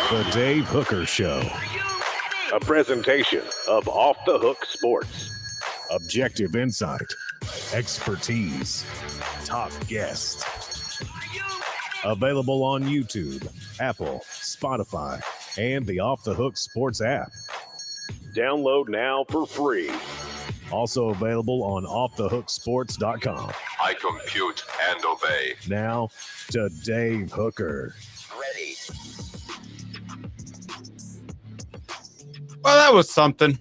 The Dave Hooker Show. A presentation of Off the Hook Sports. Objective insight, expertise, top guests. Available on YouTube, Apple, Spotify, and the Off the Hook Sports app. Download now for free. Also available on offthehooksports.com. I compute and obey. Now to Dave Hooker. Ready. Well, that was something.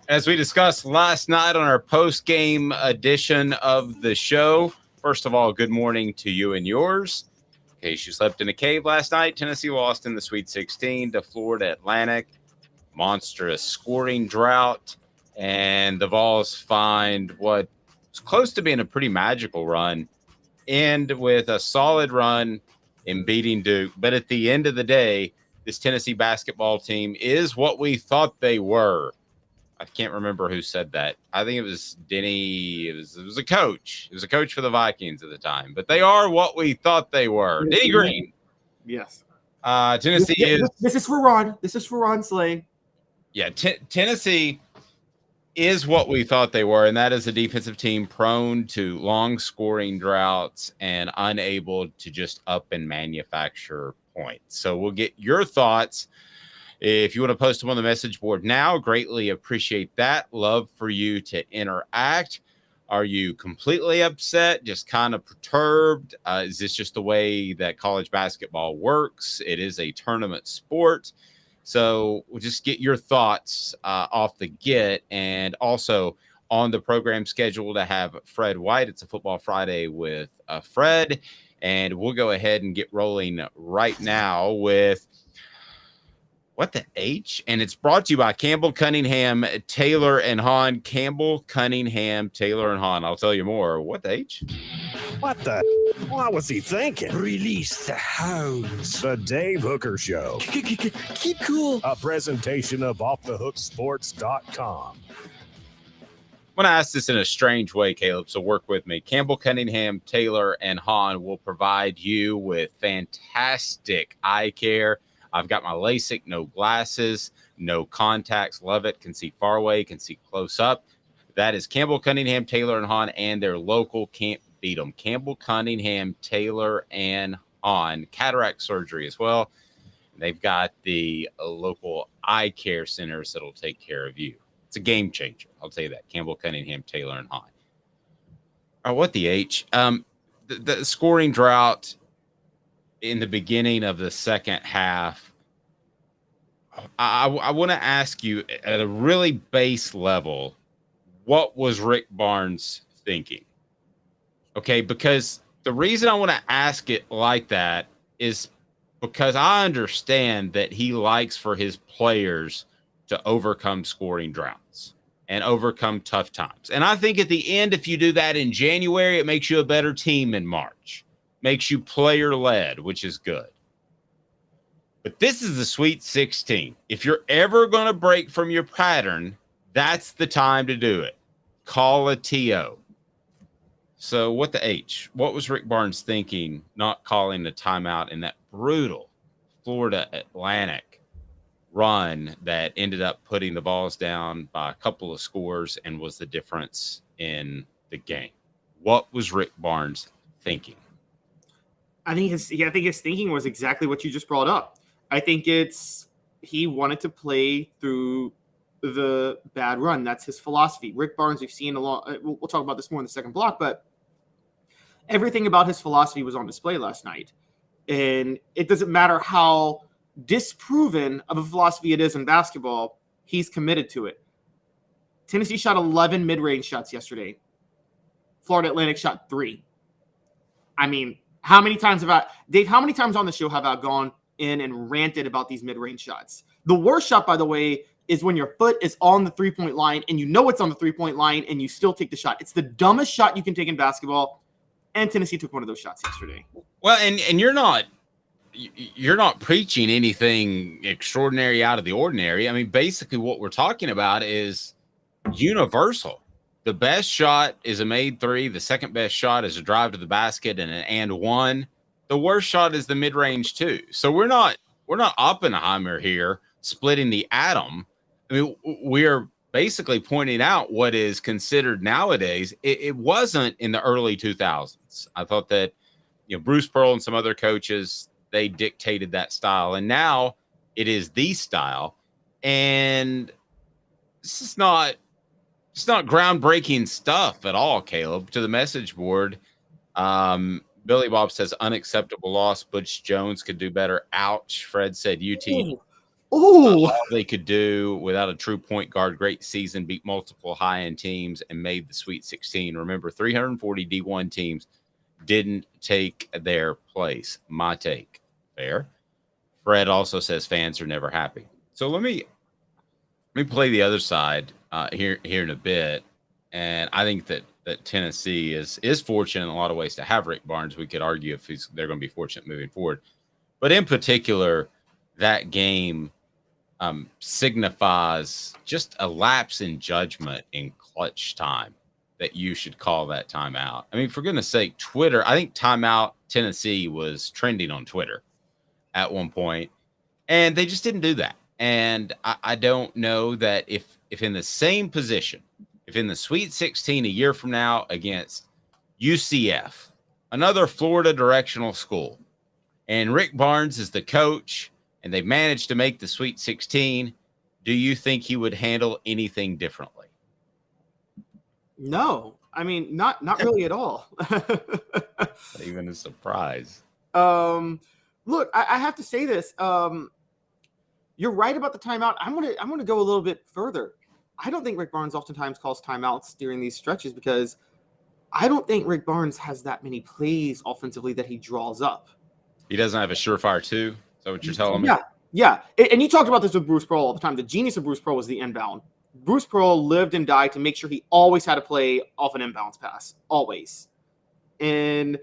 As we discussed last night on our post-game edition of the show, first of all, good morning to you and yours. In case you slept in a cave last night, Tennessee lost in the Sweet 16 to Florida Atlantic. Monstrous scoring drought. And the Vols find what was close to being a pretty magical run, end with a solid run in beating Duke. But at the end of the day, this Tennessee basketball team is what we thought they were. I can't remember who said that. I think it was Denny. It was a coach. It was a coach for the Vikings at the time. But they are what we thought they were. Denny Green. Yes. Tennessee is. This is for Ron. This is for Ron Slay. Yeah, Tennessee is what we thought they were, and that is a defensive team prone to long scoring droughts and unable to just up and manufacture points. So we'll get your thoughts. If you want to post them on the message board now, greatly appreciate that. Love for you to interact. Are you completely upset, just kind of perturbed? Is this just the way that college basketball works? It is a tournament sport. So we'll just get your thoughts off the get. And also on the program schedule to have Fred White. It's a Football Friday with Fred. And we'll go ahead and get rolling right now with What the H? And it's brought to you by Campbell, Cunningham, Taylor, and Hahn. Campbell, Cunningham, Taylor, and Hahn. I'll tell you more. What the H? What the? What was he thinking? Release the hounds. The Dave Hooker Show. Keep cool. A presentation of offthehooksports.com. I'm going to ask this in a strange way, Caleb, so work with me. Campbell, Cunningham, Taylor, and Hahn will provide you with fantastic eye care. I've got my LASIK, no glasses, no contacts. Love it. Can see far away, can see close up. That is Campbell, Cunningham, Taylor, and Hahn, and their local can't beat them. Campbell, Cunningham, Taylor, and Hahn. Cataract surgery as well. They've got the local eye care centers that'll take care of you. It's a game changer. I'll tell you that. Campbell, Cunningham, Taylor, and Hahn. All right, what the H? The scoring drought in the beginning of the second half. I want to ask you at a really base level, what was Rick Barnes thinking? Okay, because the reason I want to ask it like that is because I understand that he likes for his players to overcome scoring droughts and overcome tough times. And I think at the end, if you do that in January, it makes you a better team in March. Makes you player-led, which is good. But this is the Sweet 16. If you're ever going to break from your pattern, that's the time to do it. Call a TO. So what the H? What was Rick Barnes thinking not calling the timeout in that brutal Florida Atlantic run that ended up putting the Vols down by a couple of scores and was the difference in the game? What was Rick Barnes thinking? I think his thinking was exactly what you just brought up. I think he wanted to play through the bad run. That's his philosophy. Rick Barnes, we've seen a lot. We'll talk about this more in the second block, but everything about his philosophy was on display last night. And it doesn't matter how disproven of a philosophy it is in basketball, he's committed to it. Tennessee shot 11 mid-range shots yesterday. Florida Atlantic shot 3. I mean, how many times on the show have I gone in and ranted about these mid-range shots? The worst shot, by the way, is when your foot is on the three-point line and you know it's on the three-point line and you still take the shot. It's the dumbest shot you can take in basketball, and Tennessee took one of those shots yesterday. Well, and you're not preaching anything extraordinary out of the ordinary. I mean, basically what we're talking about is universal. The best shot is a made three. The second best shot is a drive to the basket and an and one. the worst shot is the mid-range too. So we're not Oppenheimer here splitting the atom. I mean, we're basically pointing out what is considered nowadays. It wasn't in the early 2000s. I thought that, Bruce Pearl and some other coaches, they dictated that style, and now it is the style. And this is not groundbreaking stuff at all, Caleb. To the message board, Billy Bob says unacceptable loss. Butch Jones could do better. Ouch. Fred said UT. Oh, All they could do without a true point guard. Great season, beat multiple high-end teams, and made the Sweet 16. Remember, 340 D1 teams didn't take their place. My take. Fair. Fred also says fans are never happy. So let me play the other side here in a bit. And I think that Tennessee is fortunate in a lot of ways to have Rick Barnes. We could argue if they're going to be fortunate moving forward. But in particular, that game signifies just a lapse in judgment in clutch time that you should call that timeout. I mean, for goodness sake, Twitter, I think timeout Tennessee was trending on Twitter at one point, and they just didn't do that. And I don't know that if in the same position, if in the Sweet 16 a year from now against UCF, another Florida directional school, and Rick Barnes is the coach, and they've managed to make the Sweet 16, do you think he would handle anything differently? no. I mean, not really at all. Not even a surprise. Look, I have to say this. You're right about the timeout. I'm gonna go a little bit further. I don't think Rick Barnes oftentimes calls timeouts during these stretches because I don't think Rick Barnes has that many plays offensively that he draws up. He doesn't have a surefire two. Is that what you're telling me? Yeah. And you talked about this with Bruce Pearl all the time. The genius of Bruce Pearl was the inbound. Bruce Pearl lived and died to make sure he always had to play off an inbounds pass, always. And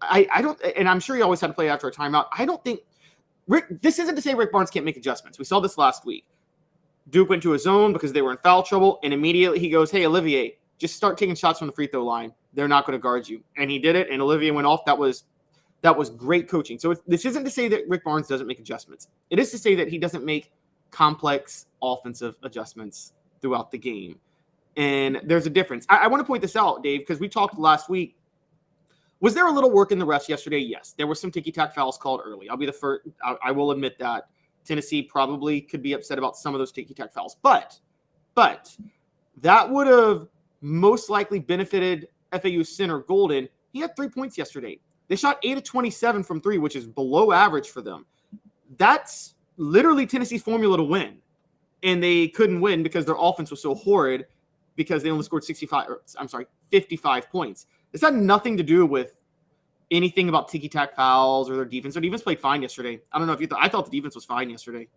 I don't, and I'm sure he always had to play after a timeout. I don't think this isn't to say Rick Barnes can't make adjustments. We saw this last week. Duke went to a zone because they were in foul trouble, and immediately he goes, "Hey, Olivier, just start taking shots from the free throw line. They're not going to guard you." And he did it, and Olivier went off. That was great coaching. So this isn't to say that Rick Barnes doesn't make adjustments. It is to say that he doesn't make complex offensive adjustments throughout the game. And there's a difference. I want to point this out, Dave, because we talked last week. Was there a little work in the refs yesterday? Yes. There were some ticky-tack fouls called early. I'll be the first. I will admit that. Tennessee probably could be upset about some of those ticky-tack fouls. But that would have most likely benefited FAU center Golden. He had 3 points yesterday. They shot 8 of 27 from three, which is below average for them. That's literally Tennessee's formula to win. And they couldn't win because their offense was so horrid because they only scored 55 points. This had nothing to do with anything about ticky-tack fouls or their defense. Their defense played fine yesterday. I don't know if you thought. I thought the defense was fine yesterday.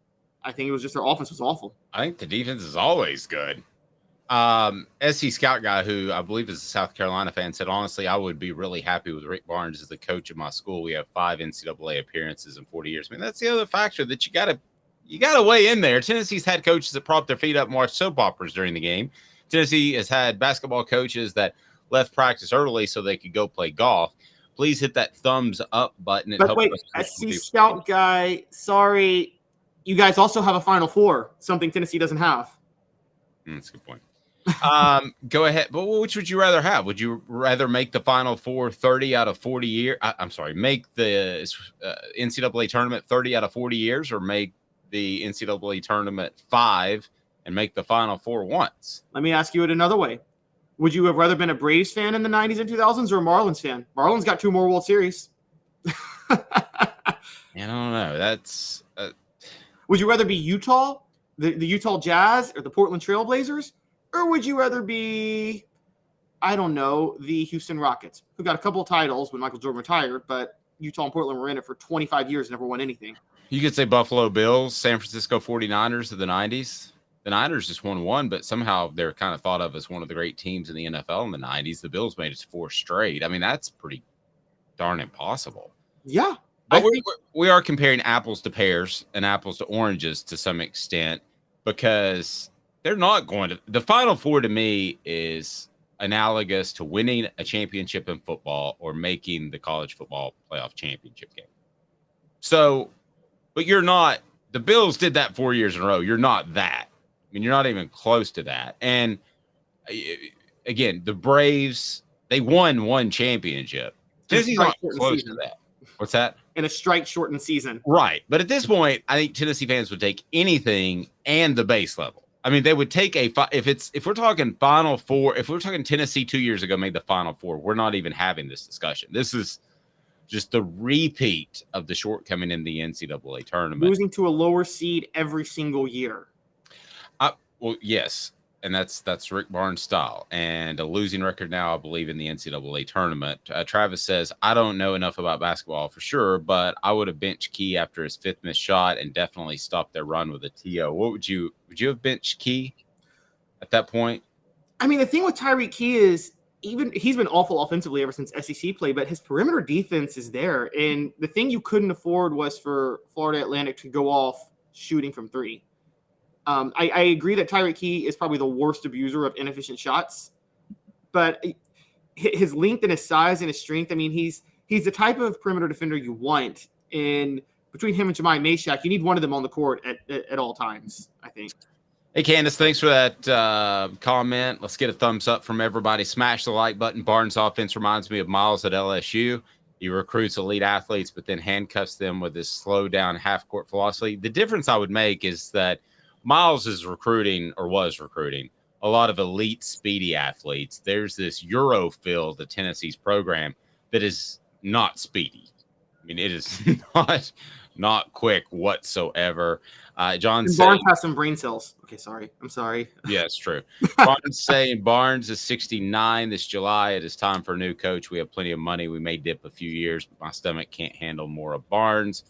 I think it was just their offense was awful. I think the defense is always good. SC Scout guy, who I believe is a South Carolina fan, said, honestly, I would be really happy with Rick Barnes as the coach of my school. We have 5 NCAA appearances in 40 years. I mean, that's the other factor that you gotta weigh in there. Tennessee's had coaches that prop their feet up and watch soap operas during the game. Tennessee has had basketball coaches that left practice early so they could go play golf. Please hit that thumbs up button. But wait, SC Scout guy, sorry, you guys also have a Final Four, something Tennessee doesn't have. That's a good point. Go ahead. But which would you rather have? Would you rather make the Final Four 30 out of 40 years? Make the NCAA tournament 30 out of 40 years, or make the NCAA tournament 5 and make the Final Four once? Let me ask you it another way. Would you have rather been a Braves fan in the 90s and 2000s or a Marlins fan? Marlins got 2 more World Series. I don't know. That's. Would you rather be Utah, the Utah Jazz, or the Portland Trail Blazers? Or would you rather be, I don't know, the Houston Rockets, who got a couple of titles when Michael Jordan retired, but Utah and Portland were in it for 25 years and never won anything? You could say Buffalo Bills, San Francisco 49ers of the 90s. The Niners just won 1, but somehow they're kind of thought of as one of the great teams in the NFL in the 90s. The Bills made it to 4 straight. I mean, that's pretty darn impossible. Yeah. But we are comparing apples to pears and apples to oranges to some extent, because they're not going to – the Final Four to me is analogous to winning a championship in football or making the college football playoff championship game. So, but you're not, the Bills did that 4 years in a row. You're not that. I mean, you're not even close to that. And again, the Braves, they won one championship. Tennessee's not close to that. What's that? In a strike-shortened season. Right. But at this point, I think Tennessee fans would take anything and the base level. I mean, they would take if we're talking Final Four, if we're talking Tennessee 2 years ago made the Final Four, we're not even having this discussion. This is just the repeat of the shortcoming in the NCAA tournament. Losing to a lower seed every single year. Well, yes. And that's Rick Barnes' style, and a losing record now, I believe, in the NCAA tournament. Travis says, I don't know enough about basketball for sure, but I would have benched Key after his fifth missed shot and definitely stopped their run with a TO. What would you have benched Key at that point? I mean, the thing with Tyreek Key is he's been awful offensively ever since SEC play, but his perimeter defense is there. And the thing you couldn't afford was for Florida Atlantic to go off shooting from three. I agree that Tyreek Key is probably the worst abuser of inefficient shots, but his length and his size and his strength, I mean, he's the type of perimeter defender you want. And between him and Jemai Meshack, you need one of them on the court at all times, I think. Hey, Candace, thanks for that comment. Let's get a thumbs up from everybody. Smash the like button. Barnes' offense reminds me of Miles at LSU. He recruits elite athletes, but then handcuffs them with his slow-down half-court philosophy. The difference I would make is that Miles is recruiting, or was recruiting, a lot of elite, speedy athletes. There's this Euro feel to Tennessee's program that is not speedy. I mean, it is not quick whatsoever. John said, Barnes has some brain cells. Okay, sorry. I'm sorry. Yeah, it's true. Barnes saying Barnes is 69 this July. It is time for a new coach. We have plenty of money. We may dip a few years, but my stomach can't handle more of Barnes.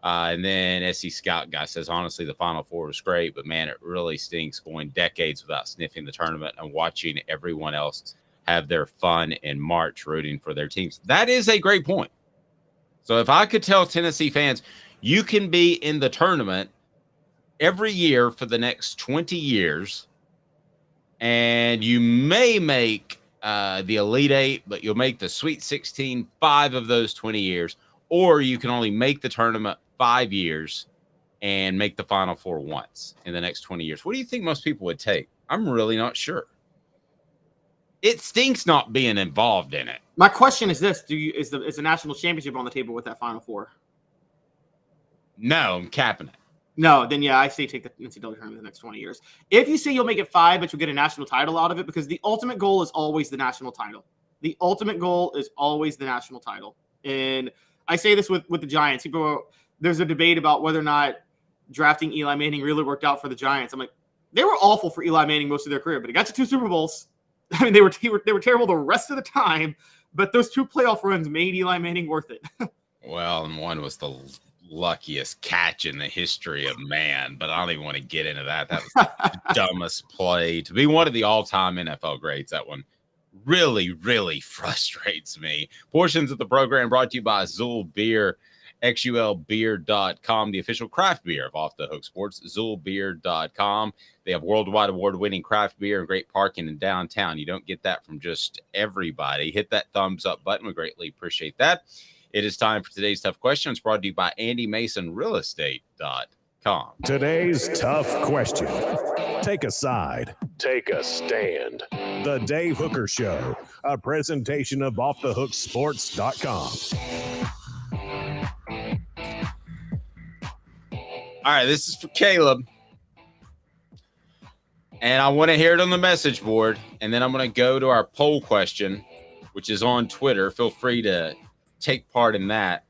And then SC Scout guy says, honestly, the Final Four was great, but man, it really stinks going decades without sniffing the tournament and watching everyone else have their fun in March rooting for their teams. That is a great point. So if I could tell Tennessee fans, you can be in the tournament every year for the next 20 years, and you may make the Elite Eight, but you'll make the Sweet 16 5 of those 20 years, or you can only make the tournament 5 years and make the Final Four once in the next 20 years. What do you think most people would take? I'm really not sure. It stinks not being involved in it. My question is this: is the national championship on the table with that Final Four? No, I'm capping it. No, then yeah, I say take the NCAA tournament in the next 20 years. If you say you'll make it 5, but you'll get a national title out of it, because the ultimate goal is always the national title. The ultimate goal is always the national title. And I say this with the Giants. There's a debate about whether or not drafting Eli Manning really worked out for the Giants. I'm like, they were awful for Eli Manning most of their career, but he got to 2 Super Bowls. I mean, they were terrible the rest of the time, but those 2 playoff runs made Eli Manning worth it. Well, and one was the luckiest catch in the history of man, but I don't even want to get into that. That was the dumbest play. To be one of the all-time NFL greats, that one really, really frustrates me. Portions of the program brought to you by Zool Beer, xulbeer.com, the official craft beer of Off the Hook Sports, zoolbeer.com. They have worldwide award-winning craft beer and great parking in downtown. You don't get that from just everybody. Hit that thumbs up button. We greatly appreciate that. It is time for today's tough questions, brought to you by AndyMasonRealEstate.com. Today's tough question. Take a side. Take a stand. The Dave Hooker Show, a presentation of OffTheHookSports.com. All right, this is for Caleb. And I want to hear it on the message board. And then I'm going to go to our poll question, which is on Twitter. Feel free to take part in that.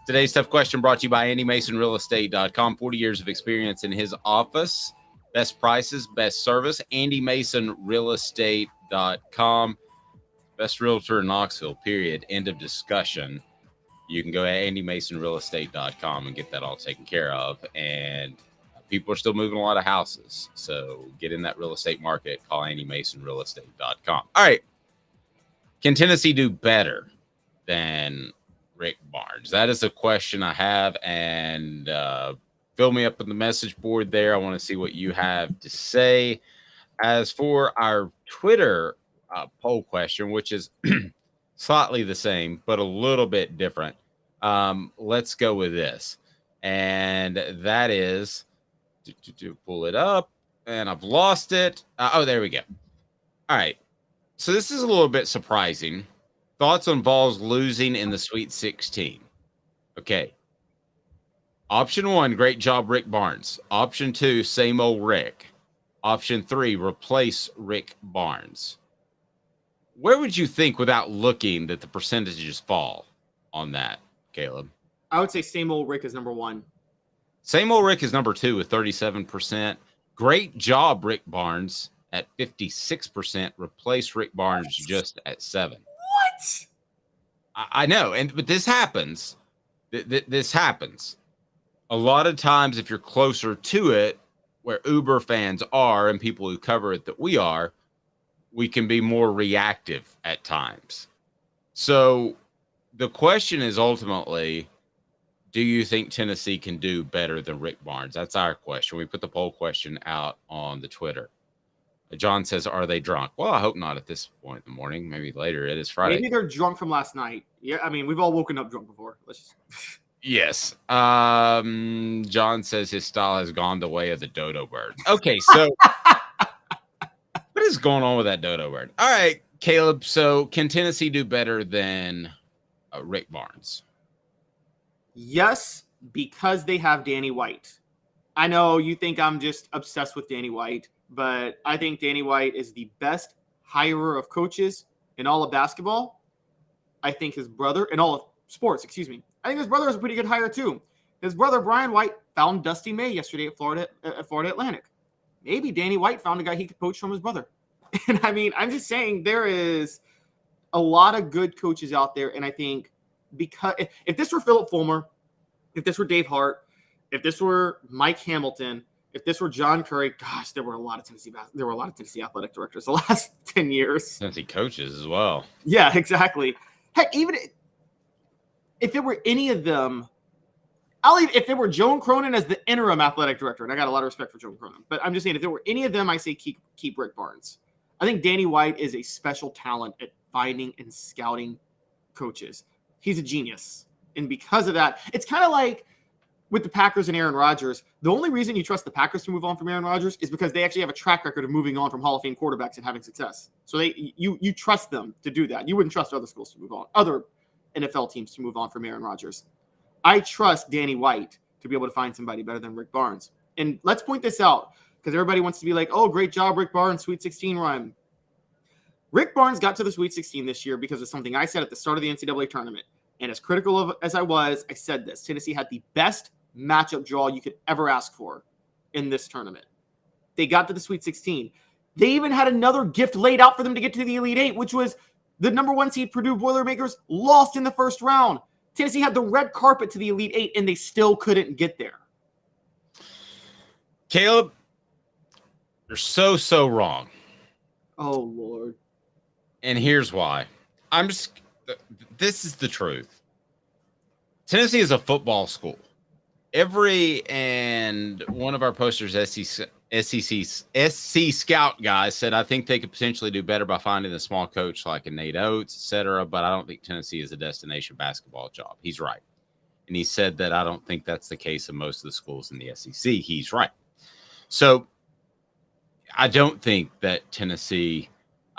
Today's tough question brought to you by AndyMasonRealEstate.com. 40 years of experience in his office. Best prices, best service. AndyMasonRealEstate.com. Best realtor in Knoxville, period. End of discussion. You can go to AndyMasonRealEstate.com and get that all taken care of. And people are still moving a lot of houses. So get in that real estate market. Call AndyMasonRealEstate.com. All right. Can Tennessee do better than Rick Barnes? That is a question I have. And fill me up on the message board there. I want to see what you have to say. As for our Twitter poll question, which is slightly the same, but a little bit different. Let's go with this. And that is to pull it up, and I've lost it. Oh, there we go. All right. So this is a little bit surprising. Thoughts on Vols losing in the Sweet 16? Okay. Option 1, great job, Rick Barnes. Option 2, same old Rick. Option 3, replace Rick Barnes. Where would you think, without looking, that the percentages fall on that, Caleb? I would say same old Rick is number 1. Same old Rick is number 2 with 37%. Great job, Rick Barnes at 56%. Replace Rick Barnes just at 7%. What? I know, but this happens. This happens. A lot of times, if you're closer to it, where Uber fans are and people who cover it that we are, we can be more reactive at times. So the question is ultimately, do you think Tennessee can do better than Rick Barnes? That's our question. We put the poll question out on the Twitter. John says, are they drunk? Well, I hope not at this point in the morning. Maybe later. It is Friday. Maybe they're drunk from last night. Yeah, I mean, we've all woken up drunk before. Let's just... Yes. John says his style has gone the way of the dodo bird. Okay, so what is going on with that dodo bird? All right, Caleb. So can Tennessee do better than Rick Barnes? Yes, because they have Danny White. I know you think I'm just obsessed with Danny White, but I think Danny White is the best hirer of coaches in all of basketball. I think his brother, in all of sports, excuse me. I think his brother is a pretty good hire too. His brother, Brian White, found Dusty May yesterday at Florida Atlantic. Maybe Danny White found a guy he could poach from his brother. And I mean, I'm just saying there is a lot of good coaches out there. And I think because if this were Philip Fulmer, if this were Dave Hart, if this were Mike Hamilton, if this were John Curry, gosh, there were a lot of Tennessee athletic directors the last 10 years. Tennessee coaches as well. Yeah, exactly. Heck, even if it were any of them, if it were Joan Cronin as the interim athletic director, and I got a lot of respect for Joan Cronin, but I'm just saying if there were any of them, I say keep Rick Barnes. I think Danny White is a special talent at finding and scouting coaches. He's a genius. And because of that, it's kind of like with the Packers and Aaron Rodgers. The only reason you trust the Packers to move on from Aaron Rodgers is because they actually have a track record of moving on from Hall of Fame quarterbacks and having success. So you trust them to do that. You wouldn't trust other schools to move on, other NFL teams to move on from Aaron Rodgers. I trust Danny White to be able to find somebody better than Rick Barnes. And let's point this out because everybody wants to be like, oh, great job, Rick Barnes, Sweet 16 run. Rick Barnes got to the Sweet 16 this year because of something I said at the start of the NCAA tournament. And as critical of as I was, I said this. Tennessee had the best matchup draw you could ever ask for in this tournament. They got to the Sweet 16. They even had another gift laid out for them to get to the Elite Eight, which was the number 1 seed Purdue Boilermakers lost in the first round. Tennessee had the red carpet to the Elite Eight, and they still couldn't get there. Caleb, you're so wrong. Oh, Lord. And here's why. This is the truth. Tennessee is a football school. Every and one of our posters, SC Scout guys, said, I think they could potentially do better by finding a small coach like a Nate Oates, etc. But I don't think Tennessee is a destination basketball job. He's right. And he said that I don't think that's the case of most of the schools in the SEC. He's right. So I don't think that Tennessee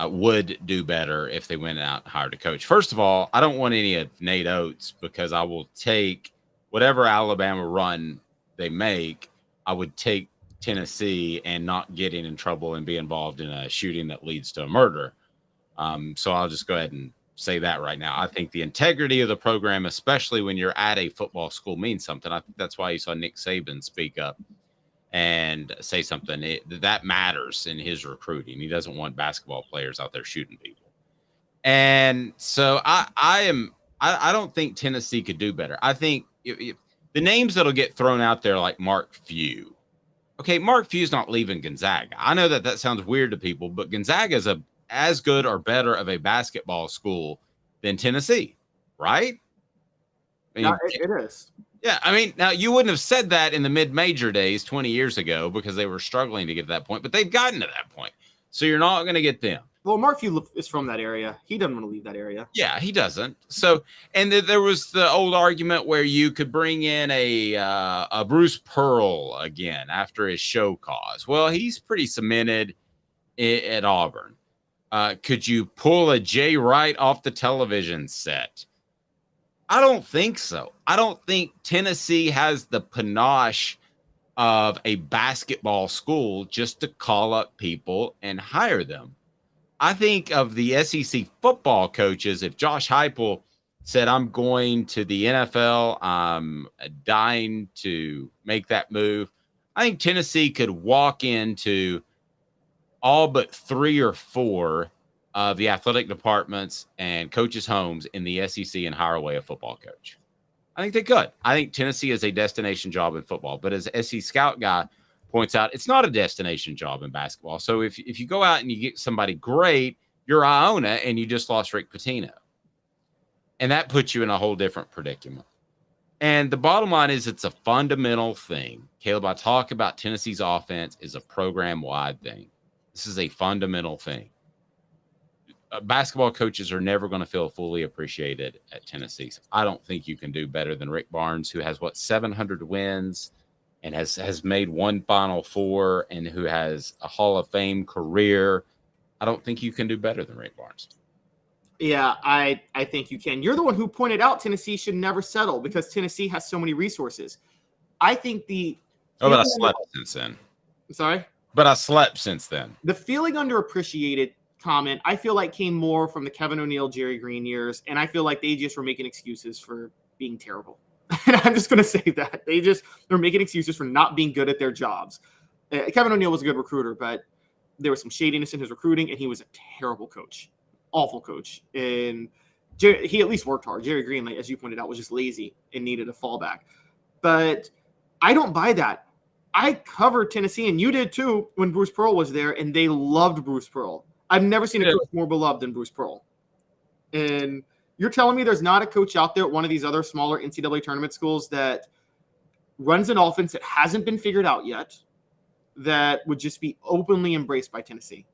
would do better if they went out and hired a coach. First of all, I don't want any of Nate Oates because I will take whatever Alabama run they make. I would take Tennessee and not getting in trouble and be involved in a shooting that leads to a murder. So I'll just go ahead and say that right now. I think the integrity of the program, especially when you're at a football school, means something. I think that's why you saw Nick Saban speak up and say something that matters in his recruiting. He doesn't want basketball players out there shooting people. And so I don't think Tennessee could do better. I think the names that'll get thrown out there like Mark Few. Okay, Mark Few's not leaving Gonzaga. I know that sounds weird to people, but Gonzaga is as good or better of a basketball school than Tennessee, right? I mean, it is. Yeah, I mean, now you wouldn't have said that in the mid-major days 20 years ago because they were struggling to get to that point, but they've gotten to that point. So you're not going to get them. Well, Mark Few is from that area. He doesn't want to leave that area. Yeah, he doesn't. So, and there was the old argument where you could bring in a Bruce Pearl again after his show cause. Well, he's pretty cemented at Auburn. Could you pull a Jay Wright off the television set? I don't think so. I don't think Tennessee has the panache of a basketball school just to call up people and hire them. I think of the SEC football coaches, if Josh Heupel said, I'm going to the NFL, I'm dying to make that move, I think Tennessee could walk into all but 3 or 4 of the athletic departments and coaches' homes in the SEC and hire away a football coach. I think they could. I think Tennessee is a destination job in football. But as SC Scout guy points out, it's not a destination job in basketball. So if you go out and you get somebody great, you're Iona and you just lost Rick Pitino. And that puts you in a whole different predicament. And the bottom line is it's a fundamental thing. Caleb, I talk about Tennessee's offense is a program-wide thing. This is a fundamental thing. Basketball coaches are never going to feel fully appreciated at Tennessee. So I don't think you can do better than Rick Barnes, who has 700 wins and has made one Final Four and who has a Hall of Fame career. I don't think you can do better than Rick Barnes. Yeah, I think you can. You're the one who pointed out Tennessee should never settle because Tennessee has so many resources. I think but I slept since then. Sorry? But I slept since then. The feeling underappreciated comment, I feel like came more from the Kevin O'Neal, Jerry Green years, and I feel like they just were making excuses for being terrible. And I'm just going to say that. They're making excuses for not being good at their jobs. Kevin O'Neal was a good recruiter, but there was some shadiness in his recruiting, and he was a terrible coach. Awful coach. And he at least worked hard. Jerry Green, like, as you pointed out, was just lazy and needed a fallback. But I don't buy that. I covered Tennessee, and you did too, when Bruce Pearl was there, and they loved Bruce Pearl. I've never seen a coach more beloved than Bruce Pearl. And you're telling me there's not a coach out there at one of these other smaller NCAA tournament schools that runs an offense that hasn't been figured out yet that would just be openly embraced by Tennessee?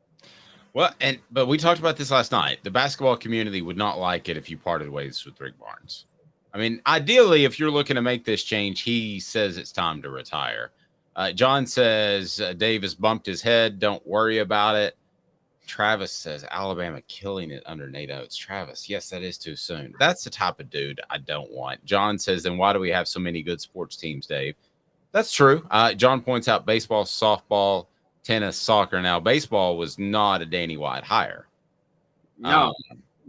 Well, but we talked about this last night. The basketball community would not like it if you parted ways with Rick Barnes. I mean, ideally, if you're looking to make this change, he says it's time to retire. John says Dave has bumped his head. Don't worry about it. Travis says Alabama killing it under Nate Oates. Travis, yes, that is too soon. That's the type of dude I don't want. John says, then why do we have so many good sports teams, Dave? That's true. John points out baseball, softball, tennis, soccer. Now, baseball was not a Danny White hire. No,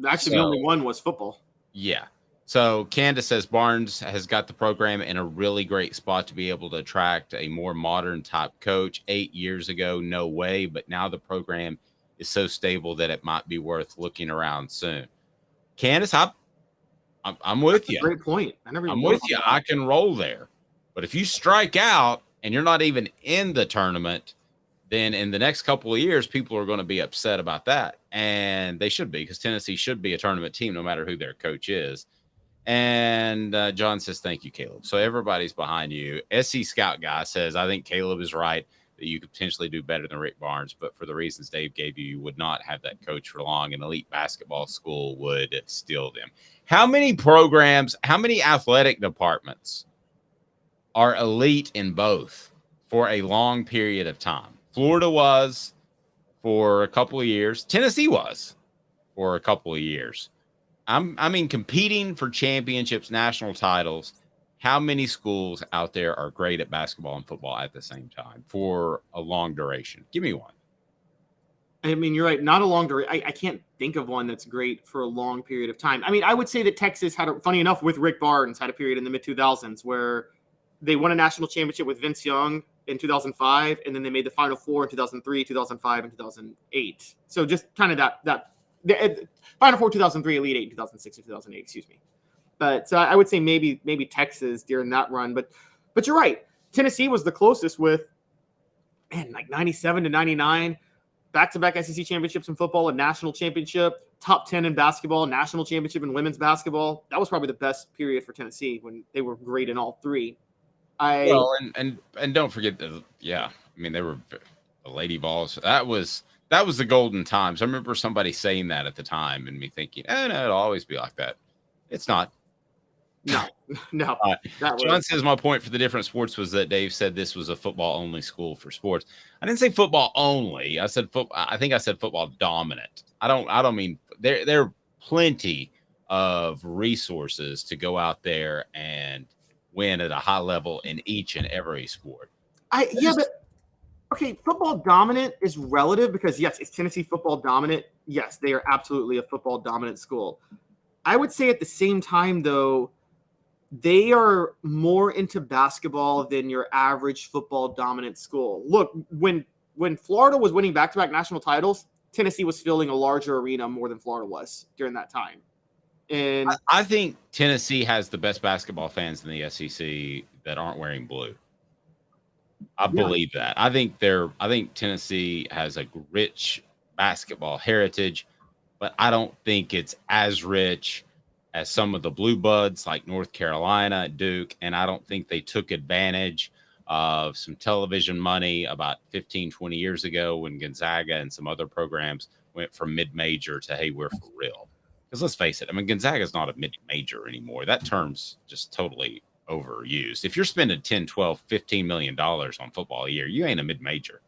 actually, the only one was football. Yeah. So Candace says Barnes has got the program in a really great spot to be able to attract a more modern type coach. 8 years ago, no way. But now the program is so stable that it might be worth looking around soon. Candace, I'm with you. Great point. I'm with you. I can roll there. But if you strike out and you're not even in the tournament, then in the next couple of years, people are going to be upset about that. And they should be, because Tennessee should be a tournament team no matter who their coach is. And John says, thank you, Caleb. So everybody's behind you. SC Scout guy says, I think Caleb is right that you could potentially do better than Rick Barnes, but for the reasons Dave gave you would not have that coach for long. An elite basketball school would steal them. How many programs, how many athletic departments are elite in both for a long period of time? Florida was for a couple of years. Tennessee was for a couple of years. I mean, competing for championships, national titles. How many schools out there are great at basketball and football at the same time for a long duration? Give me one. I mean, you're right. Not a long duration. I can't think of one that's great for a long period of time. I mean, I would say that Texas had, funny enough, with Rick Barnes, had a period in the mid-2000s where they won a national championship with Vince Young in 2005, and then they made the Final Four in 2003, 2005, and 2008. So just kind of that Final Four 2003, Elite Eight 2006 and 2008, excuse me. But so I would say maybe Texas during that run. But you're right. Tennessee was the closest with, like 97 to 99, back-to-back SEC championships in football, a national championship, top 10 in basketball, national championship in women's basketball. That was probably the best period for Tennessee when they were great in all three. And don't forget that, I mean, they were the Lady Vols. That was that was the golden times. I remember somebody saying that at the time and me thinking, oh, no, it'll always be like that. It's not. No, no. That John was says my point for the different sports was that Dave said this was a football only school for sports. I didn't say football only. I said I think I said football dominant. I don't mean there are plenty of resources to go out there and win at a high level in each and every sport. but okay, football dominant is relative because yes, is Tennessee football dominant? Yes, they are absolutely a football dominant school. I would say at the same time though, they are more into basketball than your average football dominant school. Look, when Florida was winning back-to-back national titles, Tennessee was filling a larger arena more than Florida was during that time. And I think Tennessee has the best basketball fans in the SEC that aren't wearing blue. I believe that. I think Tennessee has a rich basketball heritage, but I don't think it's as rich as some of the blue buds like North Carolina, Duke, and I don't think they took advantage of some television money about 15, 20 years ago when Gonzaga and some other programs went from mid-major to, hey, we're for real. Because let's face it, I mean, Gonzaga is not a mid-major anymore. That term's just totally overused. If you're spending 10, 12, $15 million on football a year, you ain't a mid-major.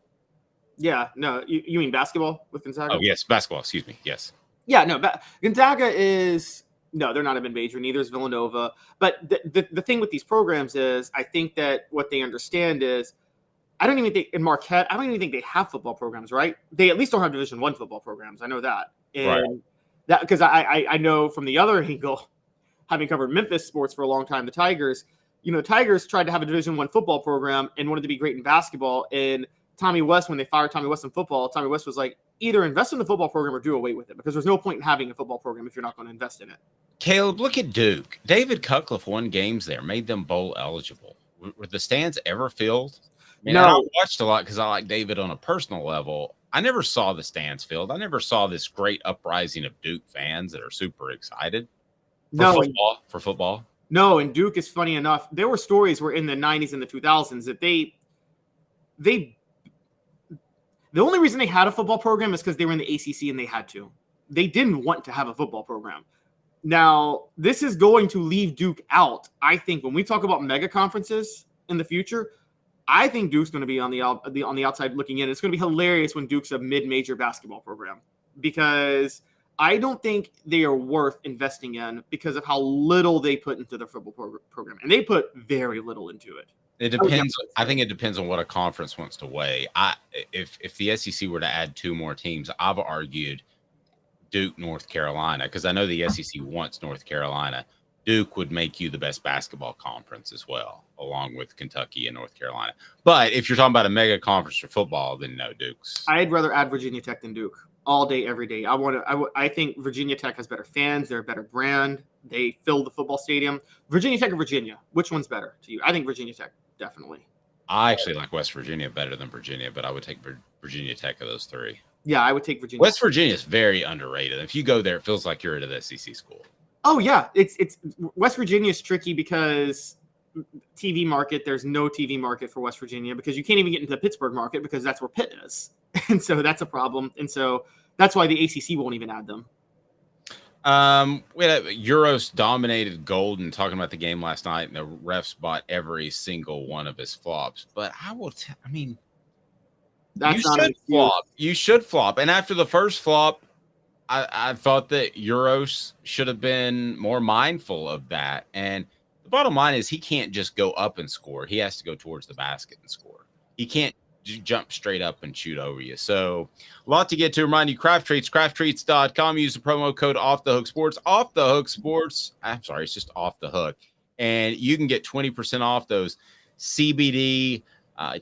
yeah, no, you mean basketball with Gonzaga? Oh, yes, basketball, excuse me, yes. Yeah, no, Gonzaga is no, they're not a mid-major. Neither is Villanova. But the thing with these programs is, I think that what they understand is, I don't even think in Marquette, I don't even think they have football programs, right? They at least don't have Division I football programs. I know that, and that because I know from the other angle, having covered Memphis sports for a long time, the Tigers tried to have a Division I football program and wanted to be great in basketball. And Tommy West, when they fired Tommy West in football, Tommy West was like, either invest in the football program or do away with it because there's no point in having a football program if you're not going to invest in it. Caleb, look at Duke. David Cutcliffe won games there, made them bowl eligible. Were the stands ever filled? No. I watched a lot because I like David on a personal level. I never saw the stands filled. I never saw this great uprising of Duke fans that are super excited for football. No, and Duke is funny enough. There were stories where in the 90s and the 2000s that they the only reason they had a football program is because they were in the ACC and they had to. They didn't want to have a football program. Now, this is going to leave Duke out. I think when we talk about mega conferences in the future, I think Duke's going to be on the outside looking in. It's going to be hilarious when Duke's a mid-major basketball program because I don't think they are worth investing in because of how little they put into their football program, and they put very little into it. It depends. I think it depends on what a conference wants to weigh. If the SEC were to add two more teams, I've argued Duke, North Carolina, because I know the SEC wants North Carolina. Duke would make you the best basketball conference as well, along with Kentucky and North Carolina. But if you're talking about a mega conference for football, then no, Duke's. I'd rather add Virginia Tech than Duke all day, every day. I think Virginia Tech has better fans. They're a better brand. They fill the football stadium. Virginia Tech or Virginia? Which one's better to you? I think Virginia Tech, definitely. I actually like West Virginia better than Virginia, but I would take Virginia Tech of those three. Yeah, I would take Virginia. West Virginia is very underrated. If you go there, it feels like you're at an SEC school. Oh yeah, it's West Virginia is tricky because TV market. There's no TV market for West Virginia because you can't even get into the Pittsburgh market because that's where Pitt is, and so that's a problem. And so that's why the ACC won't even add them. We had Euros dominated Golden talking about the game last night, and the refs bought every single one of his flops. But That's you should flop. You should flop. And after the first flop, I thought that Euros should have been more mindful of that. And the bottom line is he can't just go up and score. He has to go towards the basket and score. He can't jump straight up and shoot over you. So a lot to get to. Remind you, Craft Treats, crafttreats.com. Use the promo code Off the Hook Sports. Off the Hook Sports. I'm sorry, it's just Off the Hook. And you can get 20% off those CBD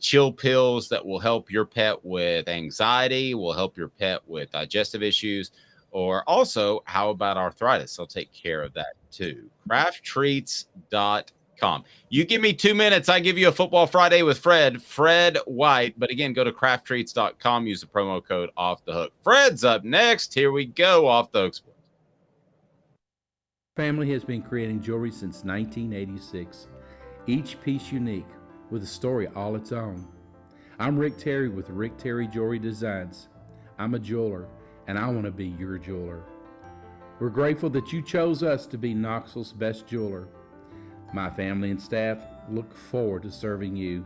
chill pills that will help your pet with anxiety, will help your pet with digestive issues, or also, how about arthritis? They'll take care of that too. crafttreats.com. You give me 2 minutes, I give you a Football Friday with Fred White. But again, go to crafttreats.com, use the promo code Off the Hook. Fred's up next. Here we go, Off the Hook Sports. Family has been creating jewelry since 1986, each piece unique with a story all its own. I'm Rick Terry with Rick Terry Jewelry Designs. I'm a jeweler, and I want to be your jeweler. We're grateful that you chose us to be Knoxville's best jeweler. My family and staff look forward to serving you.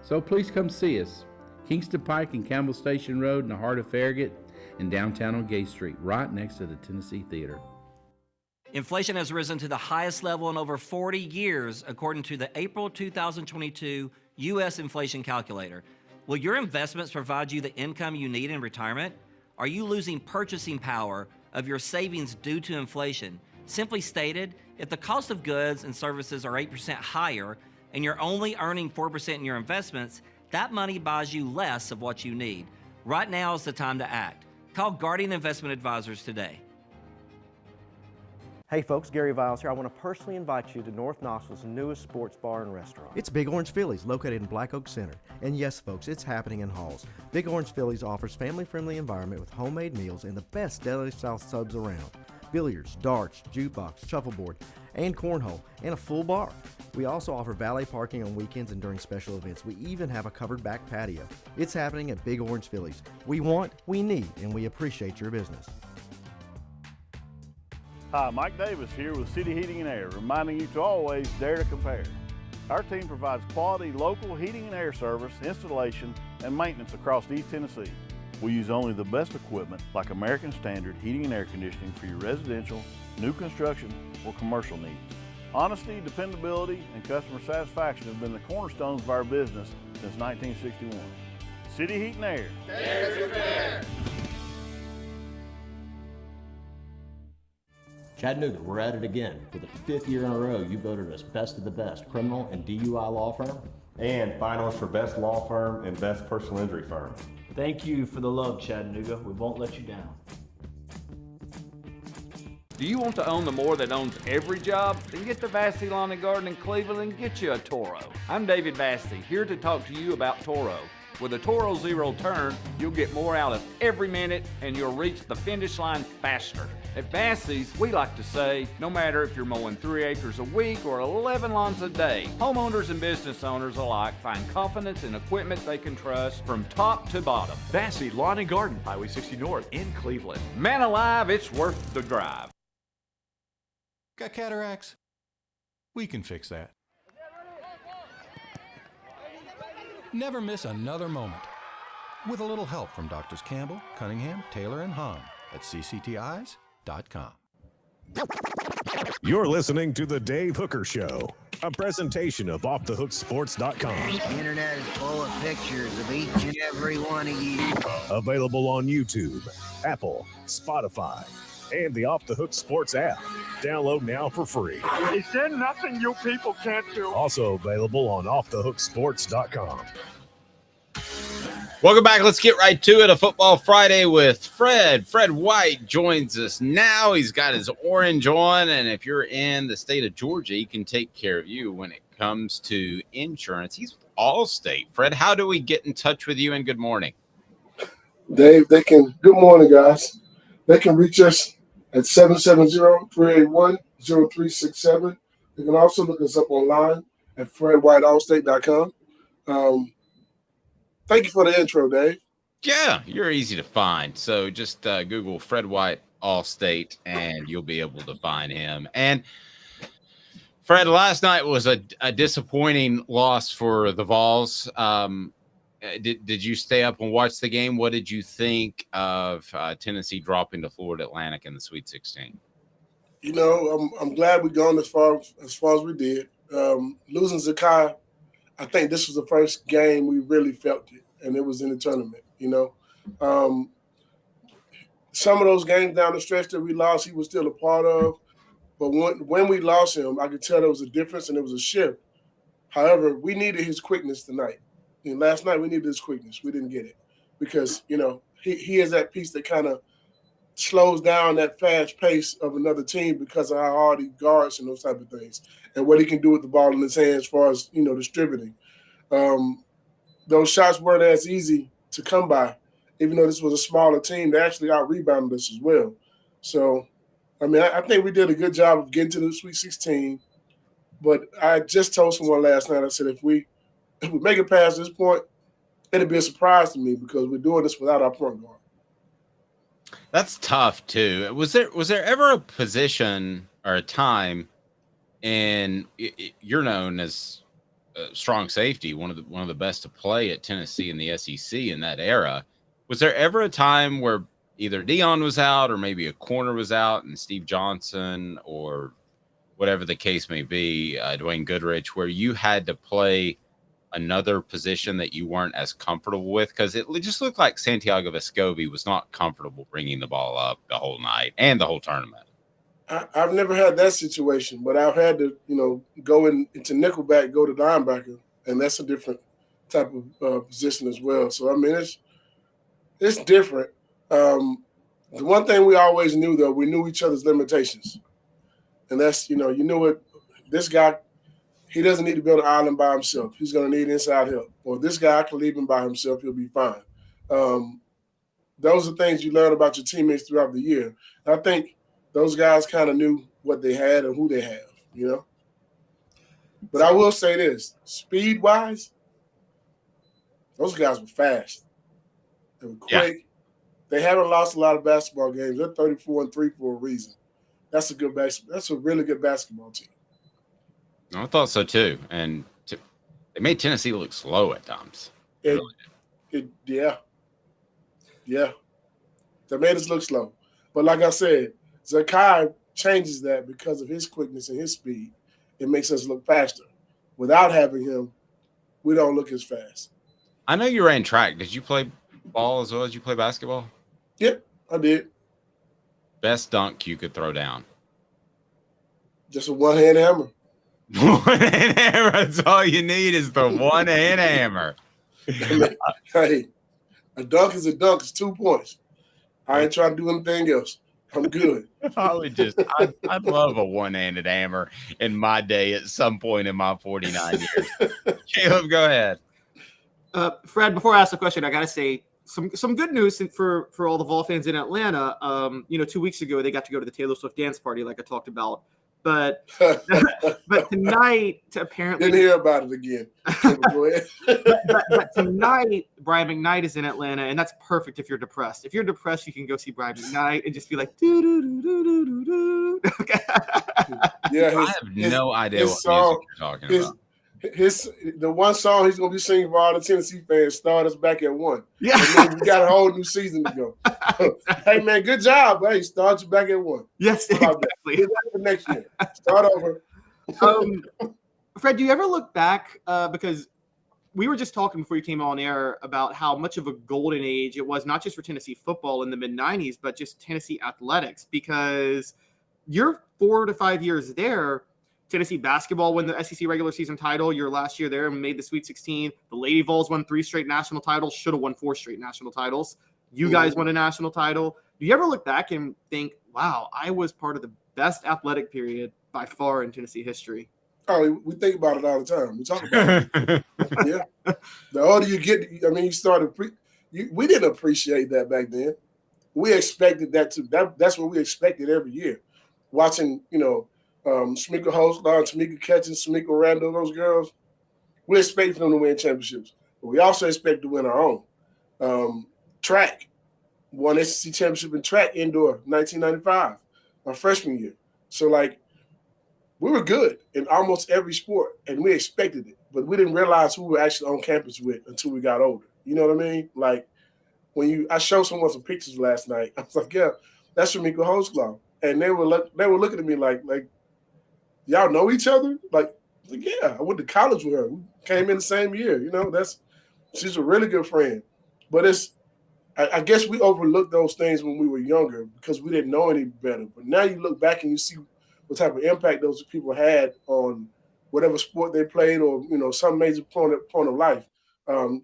So please come see us. Kingston Pike and Campbell Station Road in the heart of Farragut, and downtown on Gay Street, right next to the Tennessee Theater. Inflation has risen to the highest level in over 40 years, according to the April 2022 U.S. Inflation Calculator. Will your investments provide you the income you need in retirement? Are you losing purchasing power of your savings due to inflation? Simply stated, if the cost of goods and services are 8% higher and you're only earning 4% in your investments, that money buys you less of what you need. Right now is the time to act. Call Guardian Investment Advisors today. Hey folks, Gary Viles here. I want to personally invite you to North Knoxville's newest sports bar and restaurant. It's Big Orange Phillies, located in Black Oak Center. And yes folks, it's happening in Halls. Big Orange Phillies offers family-friendly environment with homemade meals and the best deli-style subs around. Billiards, darts, jukebox, shuffleboard, and cornhole, and a full bar. We also offer valet parking on weekends and during special events. We even have a covered back patio. It's happening at Big Orange Phillies. We want, we need, and we appreciate your business. Hi, Mike Davis here with City Heating and Air, reminding you to always dare to compare. Our team provides quality local heating and air service, installation, and maintenance across East Tennessee. We use only the best equipment like American Standard heating and air conditioning for your residential, new construction, or commercial needs. Honesty, dependability, and customer satisfaction have been the cornerstones of our business since 1961. City Heat and Air. Dare to compare. Chattanooga, we're at it again. For the 5th year in a row, you voted us best of the best criminal and DUI law firm. And finalists for best law firm and best personal injury firm. Thank you for the love, Chattanooga. We won't let you down. Do you want to own the more that owns every job? Then get to Vassey Lawn and Garden in Cleveland and get you a Toro. I'm David Vassey, here to talk to you about Toro. With a Toro Zero Turn, you'll get more out of every minute and you'll reach the finish line faster. At Vassey's, we like to say, no matter if you're mowing 3 acres a week or 11 lawns a day, homeowners and business owners alike find confidence in equipment they can trust from top to bottom. Vassey Lawn and Garden, Highway 60 North in Cleveland. Man alive, it's worth the drive. Got cataracts? We can fix that. Never miss another moment. With a little help from Doctors Campbell, Cunningham, Taylor, and Hahn at cctis.com. You're listening to The Dave Hooker Show, a presentation of OffTheHookSports.com. The internet is full of pictures of each and every one of you. Available on YouTube, Apple, Spotify, and the Off the Hook Sports app. Download now for free. Is there nothing you people can't do? Also available on OffTheHookSports.com. Welcome back. Let's get right to it. A Football Friday with Fred. Fred White joins us now. He's got his orange on, and if you're in the state of Georgia, he can take care of you when it comes to insurance. He's with Allstate. Fred, how do we get in touch with you, and good morning? Dave, good morning, guys. They can reach us at 770-381-0367. You can also look us up online at fredwhiteallstate.com. Thank you for the intro, Dave. Yeah, you're easy to find. So just Google Fred White Allstate, and you'll be able to find him. And Fred, last night was a disappointing loss for the Vols. Did you stay up and watch the game? What did you think of Tennessee dropping to Florida Atlantic in the Sweet 16? You know, I'm glad we gone as far as we did. Losing Zakai, I think this was the first game we really felt it, and it was in the tournament. You know, some of those games down the stretch that we lost, he was still a part of. But when we lost him, I could tell there was a difference and there was a shift. However, we needed his quickness tonight. And last night we needed his quickness. We didn't get it because, you know, he is that piece that kind of slows down that fast pace of another team because of how hard he guards and those type of things and what he can do with the ball in his hands as far as, you know, distributing. Those shots weren't as easy to come by, even though this was a smaller team. They actually out-rebounded us as well. So, I mean, I think we did a good job of getting to the Sweet 16. But I just told someone last night, I said, if we make it past this point, it'll be a surprise to me because we're doing this without our point guard. That's tough too. Was there ever a position or a time and you're known as a strong safety, one of the best to play at Tennessee in the SEC in that era. Was there ever a time where either Dion was out or maybe a corner was out and Steve Johnson or whatever the case may be, Dwayne Goodrich, where you had to play another position that you weren't as comfortable with? Because it just looked like Santiago Vescovi was not comfortable bringing the ball up the whole night and the whole tournament. I've never had that situation, but I've had to, go into nickelback, go to linebacker, and that's a different type of position as well. So I mean, it's different. The one thing we always knew, though, we knew each other's limitations, and that's you know what, this guy, he doesn't need to be on the island by himself. He's going to need inside help. Or this guy, I can leave him by himself; he'll be fine. Those are things you learn about your teammates throughout the year. And I think those guys kind of knew what they had and who they have, But I will say this, speed-wise, those guys were fast. They were quick. Yeah. They haven't lost a lot of basketball games. They're 34-3 for a reason. That's a really good basketball team. I thought so too. And they made Tennessee look slow at times. Yeah. They made us look slow. But like I said, Zakai changes that because of his quickness and his speed. It makes us look faster. Without having him, we don't look as fast. I know you ran track. Did you play ball as well as you play basketball? Yep, I did. Best dunk you could throw down? Just a one-hand hammer. One-hand hammer. That's all you need is the one-hand hammer. Hey, a dunk is a dunk. It's 2 points. I ain't trying to do anything else. I'm good. I'd love a one-handed hammer in my day at some point in my 49 years. Caleb, go ahead. Fred, before I ask the question, I got to say some good news for all the Vol fans in Atlanta. 2 weeks ago, they got to go to the Taylor Swift dance party like I talked about. But tonight, apparently... Didn't hear about it again. Go ahead. but tonight, Brian McKnight is in Atlanta, and that's perfect if you're depressed. If you're depressed, you can go see Brian McKnight and just be like, do-do-do-do-do-do. Okay. Yeah, I have no idea what song, music you're talking about. The one song he's gonna be singing for all the Tennessee fans, start us back at 1. Yeah, and then we got a whole new season to go. Hey man, good job. Hey, start you back at 1. Yes, exactly. For next year, start over. Fred, do you ever look back because we were just talking before you came on air about how much of a golden age it was, not just for Tennessee football in the mid-90s, but just Tennessee athletics, because you're 4 to 5 years there. Tennessee basketball won the SEC regular season title your last year there and made the Sweet 16. The Lady Vols won 3 straight national titles, should have won 4 straight national titles. You guys won a national title. Do you ever look back and think, wow, I was part of the best athletic period by far in Tennessee history? Oh, we think about it all the time. We talk about it. Yeah. The older you get, you started we didn't appreciate that back then. We expected that too. That's what we expected every year. Watching, Shamika Holstar, Tamika Catchings, Shamika Randall, those girls, we expect them to win championships. But we also expect to win our own. Track, won SEC championship in track indoor 1995, my freshman year. So, we were good in almost every sport, and we expected it. But we didn't realize who we were actually on campus with until we got older. You know what I mean? I showed someone some pictures last night. I was like, yeah, that's Shamika Holstar. And they were looking at me like, y'all know each other? Yeah, I went to college with her. We came in the same year. She's a really good friend. But I guess we overlooked those things when we were younger because we didn't know any better. But now you look back and you see what type of impact those people had on whatever sport they played or, some major point of life.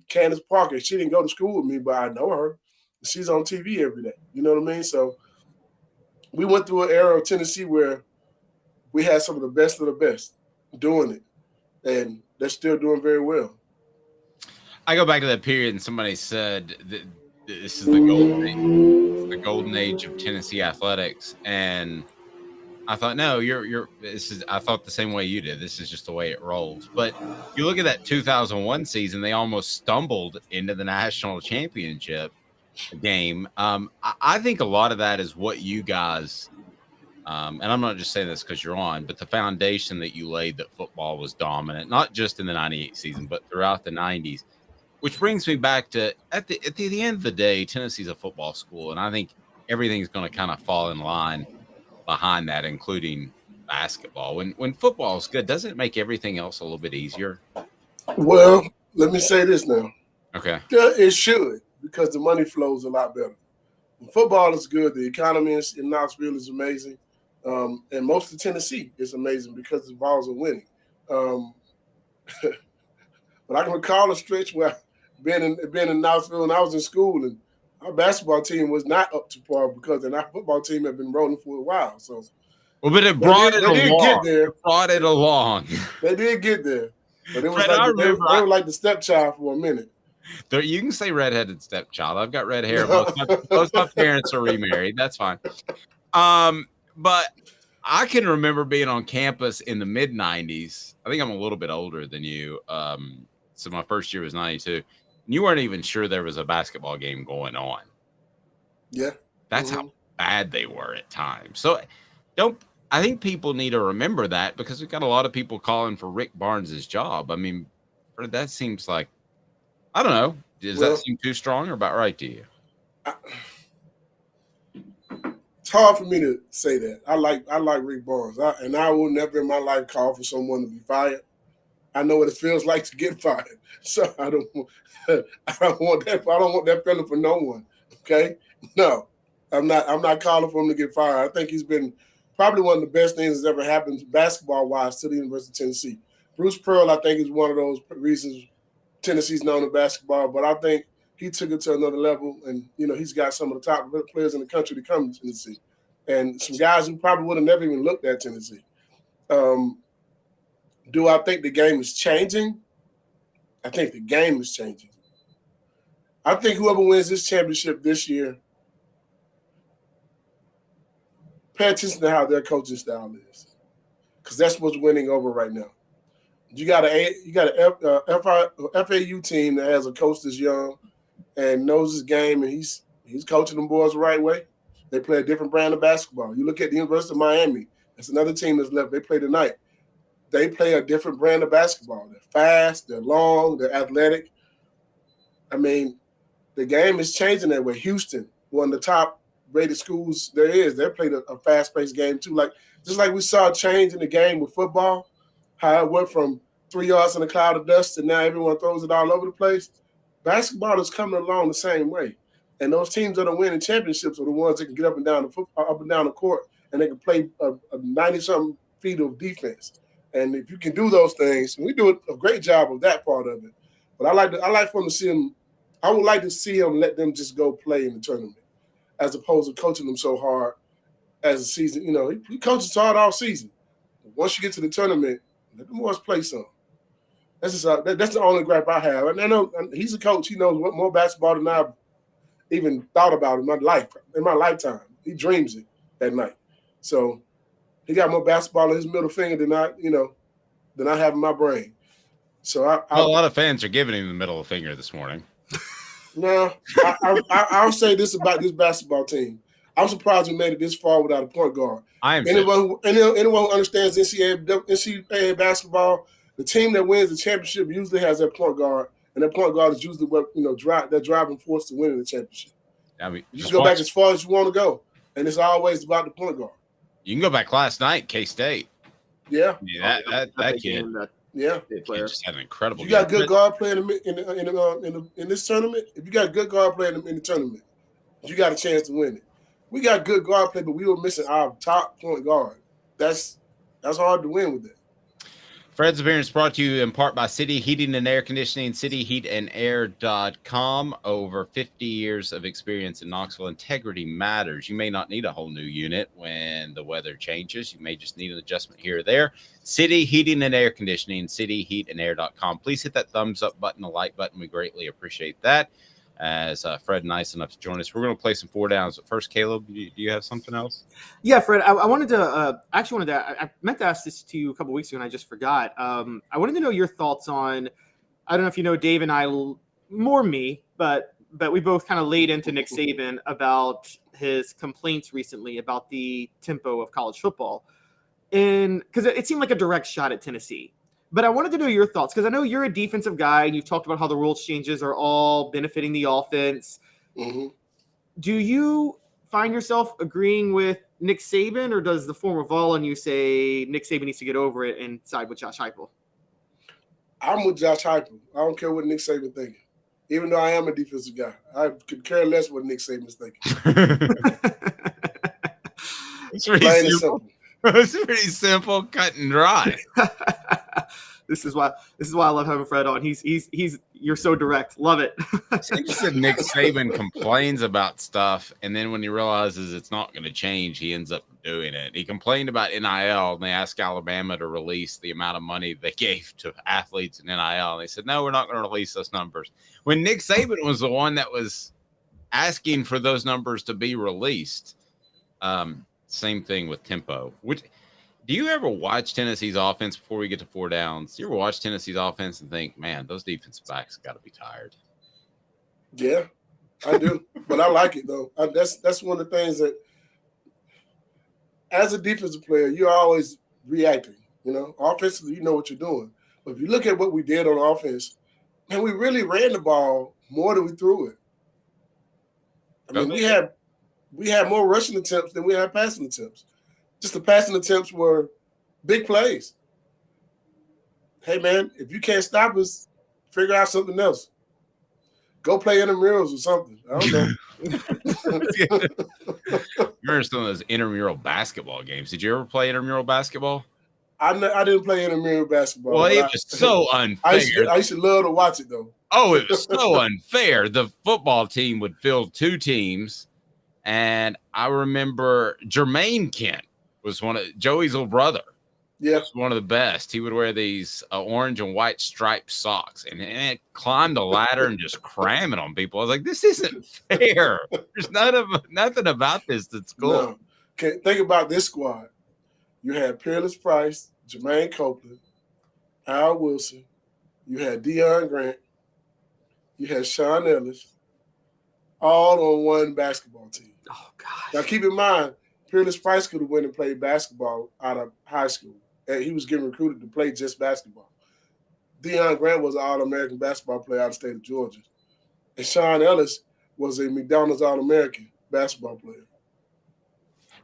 Candace Parker, she didn't go to school with me, but I know her. She's on TV every day. You know what I mean? So we went through an era of Tennessee where we had some of the best doing it, and they're still doing very well. I go back to that period, and somebody said that this is the golden age of Tennessee athletics, and I thought, no, I thought the same way you did. This is just the way it rolls. But you look at that 2001 season; they almost stumbled into the national championship. game. I think a lot of that is what you guys, and I'm not just saying this because you're on, but the foundation that you laid that football was dominant, not just in the 98 season, but throughout the 90s, which brings me back to at the end of the day, Tennessee's a football school. And I think everything's going to kind of fall in line behind that, including basketball. When football is good, doesn't it make everything else a little bit easier? Well, let me say this now. Okay. Yeah, it should, because the money flows a lot better. When football is good, the economy in Knoxville is amazing. And most of Tennessee is amazing because the Vols are winning. But I can recall a stretch where being in Knoxville when I was in school, and our basketball team was not up to par because our football team had been rolling for a while. So, well, but it brought it along. Did get there. It brought it along. They did get there, but it was Fred, like they were like the stepchild for a minute. You can say redheaded stepchild. I've got red hair. Both my parents are remarried. That's fine. But I can remember being on campus in the mid 90s. I think I'm a little bit older than you. So my first year was 92. You weren't even sure there was a basketball game going on. Yeah. That's how bad they were at times. So I think people need to remember that, because we've got a lot of people calling for Rick Barnes' job. I mean, that seems like, I don't know. Does that seem too strong or about right to you? It's hard for me to say that. I like Rick Barnes, and I will never in my life call for someone to be fired. I know what it feels like to get fired, so I don't want that. I don't want that feeling for no one. Okay, no, I'm not calling for him to get fired. I think he's been probably one of the best things that's ever happened basketball wise to the University of Tennessee. Bruce Pearl, I think, is one of those reasons Tennessee's known in basketball, but I think he took it to another level, and he's got some of the top players in the country to come to Tennessee, and some guys who probably would have never even looked at Tennessee. Do I think the game is changing? I think the game is changing. I think whoever wins this championship this year, pay attention to how their coaching style is, because that's what's winning over right now. You got a FAU team that has a coach that's young and knows his game, and he's coaching them boys the right way. They play a different brand of basketball. You look at the University of Miami. That's another team that's left. They play tonight. They play a different brand of basketball. They're fast, they're long, they're athletic. I mean, the game is changing that way. Houston, one of the top rated schools there is, they played a fast-paced game too. Just like we saw a change in the game with football, how it went from 3 yards in a cloud of dust and now everyone throws it all over the place. Basketball is coming along the same way. And those teams that are winning championships are the ones that can get up and down the court, and they can play a 90-something feet of defense. And if you can do those things, and we do a great job of that part of it. But I like for them to see them. I would like to see them let them just go play in the tournament, as opposed to coaching them so hard as a season. He coaches hard all season. Once you get to the tournament, let the boys play some. That's the only gripe I have. And I know he's a coach. He knows more basketball than I've even thought about in my lifetime. He dreams it at night. So he got more basketball in his middle finger than I have in my brain. So a lot of fans are giving him the middle finger this morning. No, I'll say this about this basketball team. I'm surprised we made it this far without a point guard. Anyone who understands NCAA basketball, the team that wins the championship usually has their point guard, and that point guard is usually what that driving force to winning the championship. I mean, you just go back as far as you want to go, and it's always about the point guard. You can go back last night, K-State. Yeah, that kid. Yeah, that kid just had an incredible. You got good guard playing in this tournament. If you got good guard playing in the tournament, you got a chance to win it. We got good guard play, but we were missing our top point guard. That's hard to win with it. Fred's appearance brought to you in part by City Heating and Air Conditioning, cityheatandair.com. Over 50 years of experience in Knoxville. Integrity matters. You may not need a whole new unit when the weather changes. You may just need an adjustment here or there. City Heating and Air Conditioning, cityheatandair.com. Please hit that thumbs up button, the like button. We greatly appreciate that. As Fred nice enough to join us. We're going to play some 4 downs. But first, Caleb, do you have something else? Yeah, Fred, I meant to ask this to you a couple weeks ago, and I just forgot. I wanted to know your thoughts on, I don't know if you know Dave and I, more me, but but we both kind of laid into Nick Saban about his complaints recently about the tempo of college football. And because it seemed like a direct shot at Tennessee. But I wanted to know your thoughts, because I know you're a defensive guy and you've talked about how the rules changes are all benefiting the offense. Mm-hmm. Do you find yourself agreeing with Nick Saban, or does the form revolve and you say Nick Saban needs to get over it and side with Josh Heupel? I'm with Josh Heupel. I don't care what Nick Saban thinking. Even though I am a defensive guy, I could care less what Nick Saban's thinking. It's pretty simple. It's pretty simple, cut and dry. This is why I love having Fred on. He's you're so direct. Love it. It's interesting. Nick Saban complains about stuff, and then when he realizes it's not going to change, he ends up doing it. He complained about NIL, and they asked Alabama to release the amount of money they gave to athletes in NIL, and they said, no, we're not going to release those numbers. When Nick Saban was the one that was asking for those numbers to be released. Same thing with tempo. Do you ever watch Tennessee's offense before we get to 4 downs? Do you ever watch Tennessee's offense and think, man, those defensive backs got to be tired? Yeah, I do. But I like it, though. That's one of the things that, as a defensive player, you're always reacting. Offensively, you know what you're doing. But if you look at what we did on offense, man, we really ran the ball more than we threw it. I mean, we had more rushing attempts than we had passing attempts. Just the passing attempts were big plays. Hey, man, if you can't stop us, figure out something else. Go play intramurals or something. I don't know. Remember some of those intramural basketball games? Did you ever play intramural basketball? I didn't play intramural basketball. Well, it was so unfair. I used to love to watch it, though. Oh, it was so unfair. The football team would field 2 teams, and I remember Jermaine Kent was one of Joey's little brother. Yeah, was one of the best. He would wear these orange and white striped socks and climbed the ladder and just cramming on people. I was like, this isn't fair. There's nothing about this that's cool. No. Okay, think about this squad. You had Peerless Price, Jermaine Copeland, Al Wilson. You had Deion Grant. You had Sean Ellis, all on one basketball team. Oh, gosh. Now, keep in mind, Peerless Price could have went and played basketball out of high school. And he was getting recruited to play just basketball. Deion Grant was an All-American basketball player out of the state of Georgia. And Sean Ellis was a McDonald's All-American basketball player.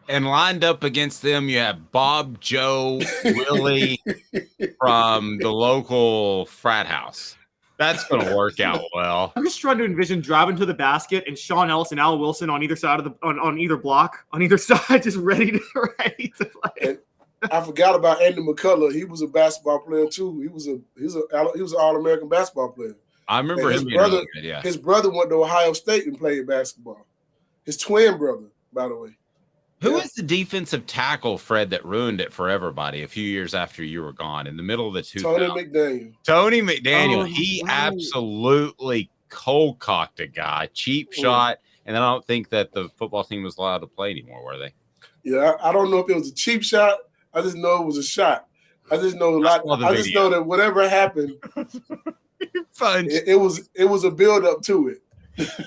And lined up against them, you have Bob, Joe, Willie from the local frat house. That's going to work out well. I'm just trying to envision driving to the basket and Sean Ellis and Al Wilson on either side of on either block, on either side, just ready to play. And I forgot about Andy McCullough. He was a basketball player too. He was an All-American basketball player. I remember his brother. Really good, yeah. His brother went to Ohio State and played basketball. His twin brother, by the way. Who was the defensive tackle, Fred, that ruined it for everybody a few years after you were gone in the middle of the 2000s? Tony McDaniel. He absolutely cold-cocked a guy, cheap shot, and I don't think that the football team was allowed to play anymore, were they? Yeah, I don't know if it was a cheap shot. I just know it was a shot. I just know I just know that whatever happened, it was a build-up to it.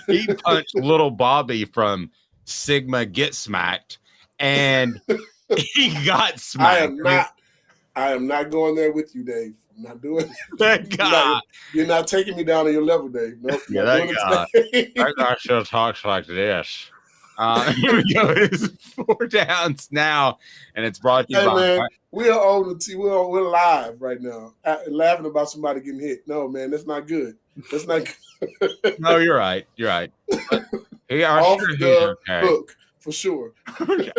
He punched little Bobby from Sigma Get Smacked. And he got smacked. I am not going there with you, Dave. I'm not doing it. You're not taking me down to your level, Dave. Nope. Yeah, that guy still talks like this. Here we go. It's 4 downs now, and it's brought to you by. Man, we are on the team. We're live right now, laughing about somebody getting hit. No, man, that's not good. That's not good. No, you're right. You're right. Off the hook. For sure.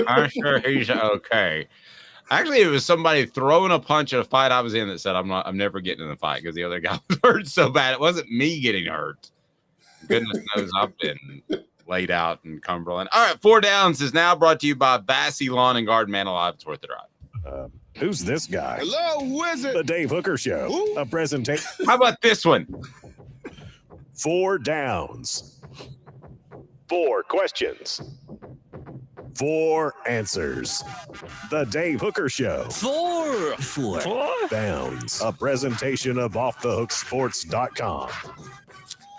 I'm sure he's okay. Actually, it was somebody throwing a punch at a fight I was in that said, I'm never getting in the fight because the other guy was hurt so bad. It wasn't me getting hurt. Goodness knows I've been laid out in Cumberland. All right, 4 downs is now brought to you by Bassey Lawn and Garden. Man alive, it's worth the drive. Who's this guy? Hello, wizard. The Dave Hooker Show. Who? A presentation. How about this one? 4 downs. 4 questions. 4 answers. The Dave Hooker Show. 4 downs. A presentation of OffTheHookSports.com.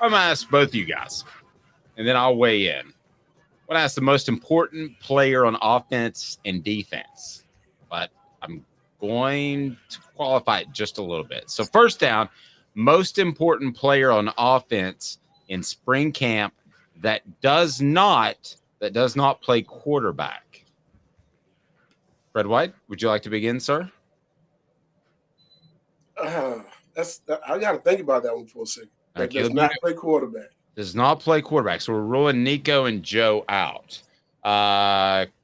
I'm going to ask both of you guys. and then I'll weigh in. I want to ask the most important player on offense and defense, but I'm going to qualify it just a little bit. So first down, most important player on offense in spring camp that does not play quarterback. Fred White, would you like to begin, sir? I got to think about that one for a second. That does not play quarterback. Does not play quarterback. So we're ruling Nico and Joe out.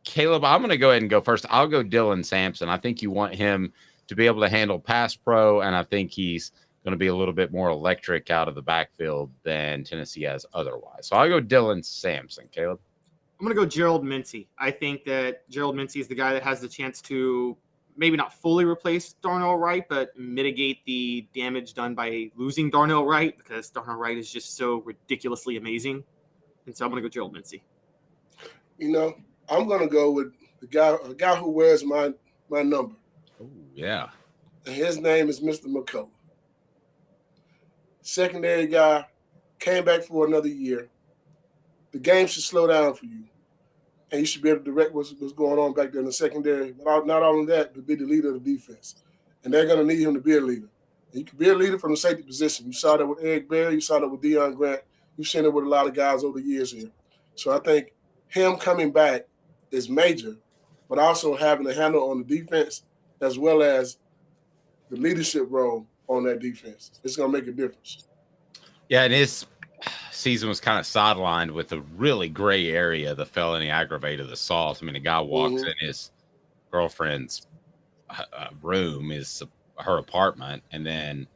Caleb, I'm going to go ahead and go first. I'll go Dylan Sampson. I think you want him to be able to handle pass pro, and I think he's going to be a little bit more electric out of the backfield than Tennessee has otherwise. So I'll go Dylan Sampson. Caleb? I'm going to go Gerald Mincy. I think that Gerald Mincy is the guy that has the chance to maybe not fully replace Darnell Wright, but mitigate the damage done by losing Darnell Wright, because Darnell Wright is just so ridiculously amazing. And so I'm going to go Gerald Mincy. I'm going to go with a guy who wears my number. Oh, yeah. And his name is Mr. McCullough. Secondary guy, came back for another year. The game should slow down for you, and you should be able to direct what's going on back there in the secondary. But not only that, to be the leader of the defense. And they're going to need him to be a leader. And you can be a leader from the safety position. You saw that with Eric Berry. You saw that with Deion Grant. You've seen it with a lot of guys over the years here. So I think him coming back is major, but also having a handle on the defense as well as the leadership role on that defense. It's going to make a difference. Yeah, and his season was kind of sidelined with a really gray area, the felony aggravated assault. I mean, a guy walks in his girlfriend's room, is her apartment, and then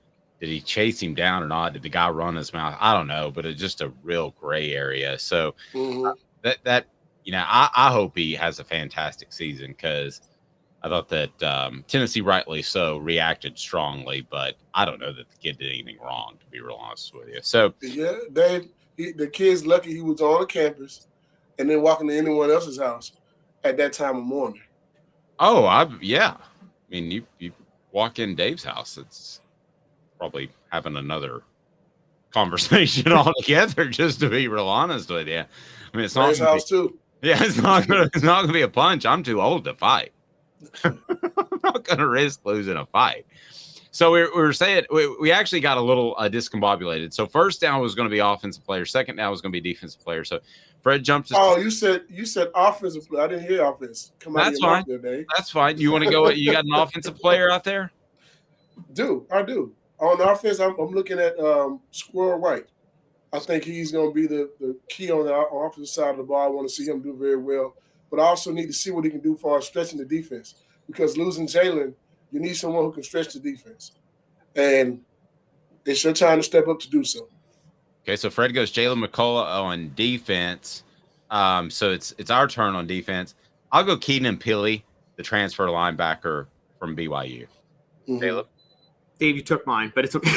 did he chase him down or not? Did the guy run his mouth? I don't know, but it's just a real gray area. So I hope he has a fantastic season, because I thought that Tennessee, rightly so, reacted strongly, but I don't know that the kid did anything wrong, to be real honest with you. So yeah, Dave, the kid's lucky he was on the campus and then walking to anyone else's house at that time of morning. Oh, yeah. I mean, you walk in Dave's house, it's probably having another conversation altogether, just to be real honest with you. I mean, it's not Dave's house too. Yeah, it's not gonna be a punch. I'm too old to fight. I'm not gonna risk losing a fight. So we were saying we actually got a little discombobulated. So first down was going to be offensive player. Second down was going to be defensive player. So Fred jumped. You said offensive player. I didn't hear offense. Come on, that's fine. There, Dave. That's fine. You want to go? You got an offensive player out there? I do. On offense, I'm looking at Squirrel White. I think he's going to be the key on the offensive side of the ball. I want to see him do very well. But I also need to see what he can do for stretching the defense. Because losing Jalen, you need someone who can stretch the defense. And it's your time to step up to do so. Okay, so Fred goes Jalen McCullough on defense. So it's our turn on defense. I'll go Keaton Pili, the transfer linebacker from BYU. Caleb? Dave, you took mine, but it's okay.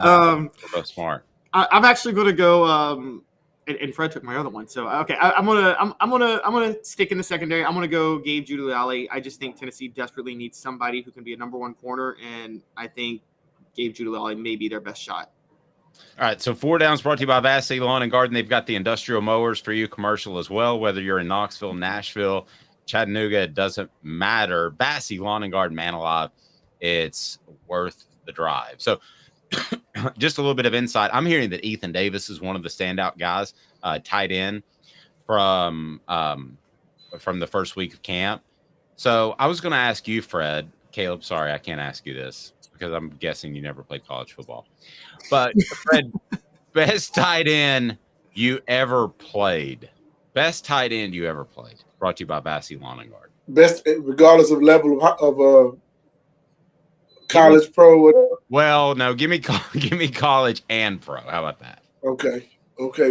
We're both smart. I'm actually going to go. And Fred took my other one, so okay. I'm gonna stick in the secondary. I'm gonna go Gabe Giuliani. I just think Tennessee desperately needs somebody who can be a number one corner, and I think Gabe Giuliani may be their best shot. All right, so 4 Downs brought to you by Vassy Lawn and Garden. They've got the industrial mowers for you, commercial as well. Whether you're in Knoxville, Nashville, Chattanooga, it doesn't matter. Vassy Lawn and Garden, man alive, it's worth the drive. So just a little bit of insight. I'm hearing that Ethan Davis is one of the standout guys, tight end from the first week of camp. So I was going to ask you, Fred, Caleb, sorry, I can't ask you this because I'm guessing you never played college football. But Fred, best tight end you ever played. Best tight end you ever played. Brought to you by Vassy Lawn and Garden. Best, regardless of level of college, pro, whatever. Well, no, give me college and pro. How about that? Okay.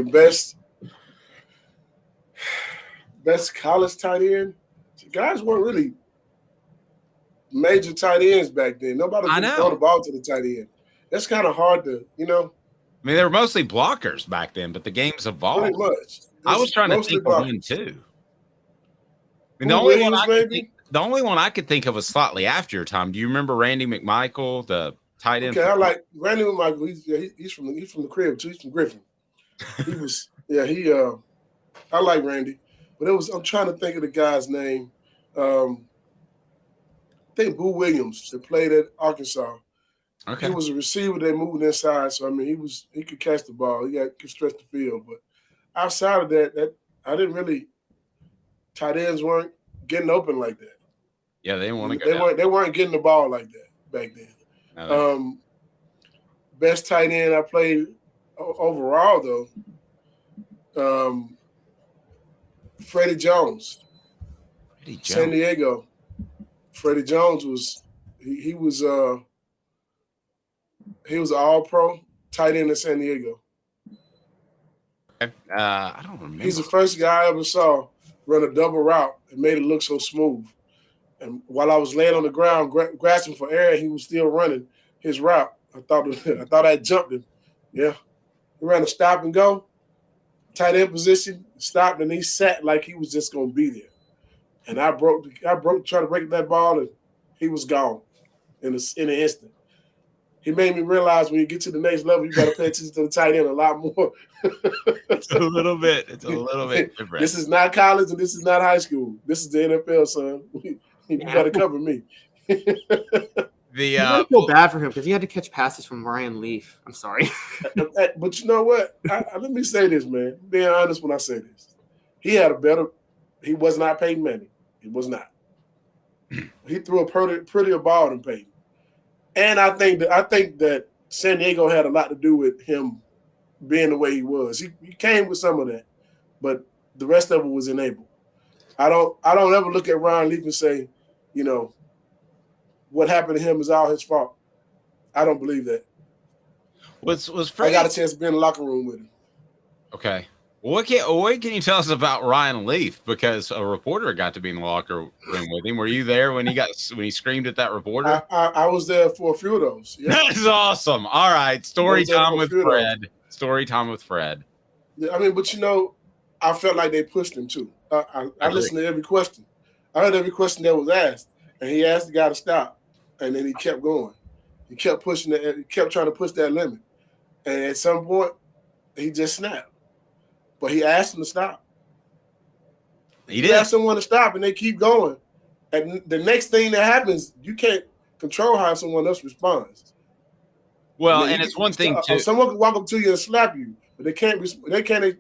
Best college tight end. Guys weren't really major tight ends back then. Nobody could throw the ball to the tight end. That's kind of hard to, I mean, they were mostly blockers back then, but the game's evolved. Pretty much. I was trying to think of one too. I mean, the only one I could think of was slightly after your time. Do you remember Randy McMichael, the tight end? Okay, I like Randy McMichael. He's from the crib too. He's from Griffin. He was, I like Randy, but I'm trying to think of the guy's name. I think Boo Williams that played at Arkansas. Okay. He was a receiver that moved inside, so I mean he could catch the ball. He could stretch the field, but outside of that I didn't really. Tight ends weren't getting open like that. Yeah, they didn't want to go down. They weren't getting the ball like that back then. No. Best tight end I played overall though. Freddie Jones. San Diego. Freddie Jones was he was an all-pro tight end in San Diego. I don't remember. He's the first guy I ever saw run a double route and made it look so smooth. And while I was laying on the ground grasping for air, he was still running his route. I thought I jumped him. Yeah, he ran a stop and go, tight end position, stopped, and he sat like he was just gonna be there. And I tried to break that ball, and he was gone in an instant. He made me realize when you get to the next level, you got to pay attention to the tight end a lot more. It's a little bit different. This is not college and this is not high school. This is the NFL, son. You got to cover me. I feel bad for him because he had to catch passes from Ryan Leaf. I'm sorry. But you know what? Let me say this, man. Being honest when I say this. He was not Peyton Manning. He was not. He threw a prettier ball than Peyton. And I think that San Diego had a lot to do with him being the way he was. He came with some of that, but the rest of it was enabled. I don't ever look at Ryan Leaf and say, what happened to him is all his fault. I don't believe that. Was Freddie? I got a chance to be in the locker room with him. Okay. What can you tell us about Ryan Leaf? Because a reporter got to be in the locker room with him. Were you there when he screamed at that reporter? I was there for a few of those. Yeah. That's awesome. All right, story time with Fred. Story time with Fred. Yeah, I mean, but I felt like they pushed him too. I listened to every question. I heard every question that was asked, and he asked the guy to stop, and then he kept going. He kept pushing it. He kept trying to push that limit, and at some point, he just snapped. But he asked him to stop. He did. Asked someone to stop, and they keep going. And the next thing that happens, you can't control how someone else responds. Well, and it's one thing too. Someone can walk up to you and slap you, but they can't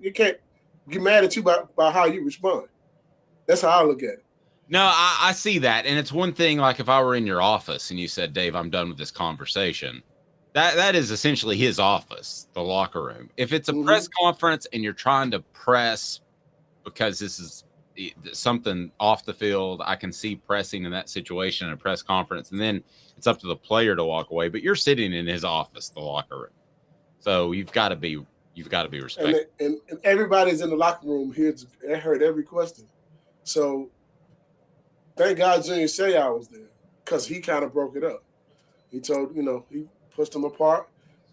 get mad at you by how you respond. That's how I look at it. No, I see that, and it's one thing. Like if I were in your office and you said, "Dave, I'm done with this conversation." That is essentially his office, the locker room. If it's a press conference and you're trying to press because this is something off the field, I can see pressing in that situation in a press conference, and then it's up to the player to walk away. But you're sitting in his office, the locker room, so you've got to be respectful. And everybody's in the locker room here. They heard every question. So thank God Junior Seau was there because he kind of broke it up. He told he pushed them apart,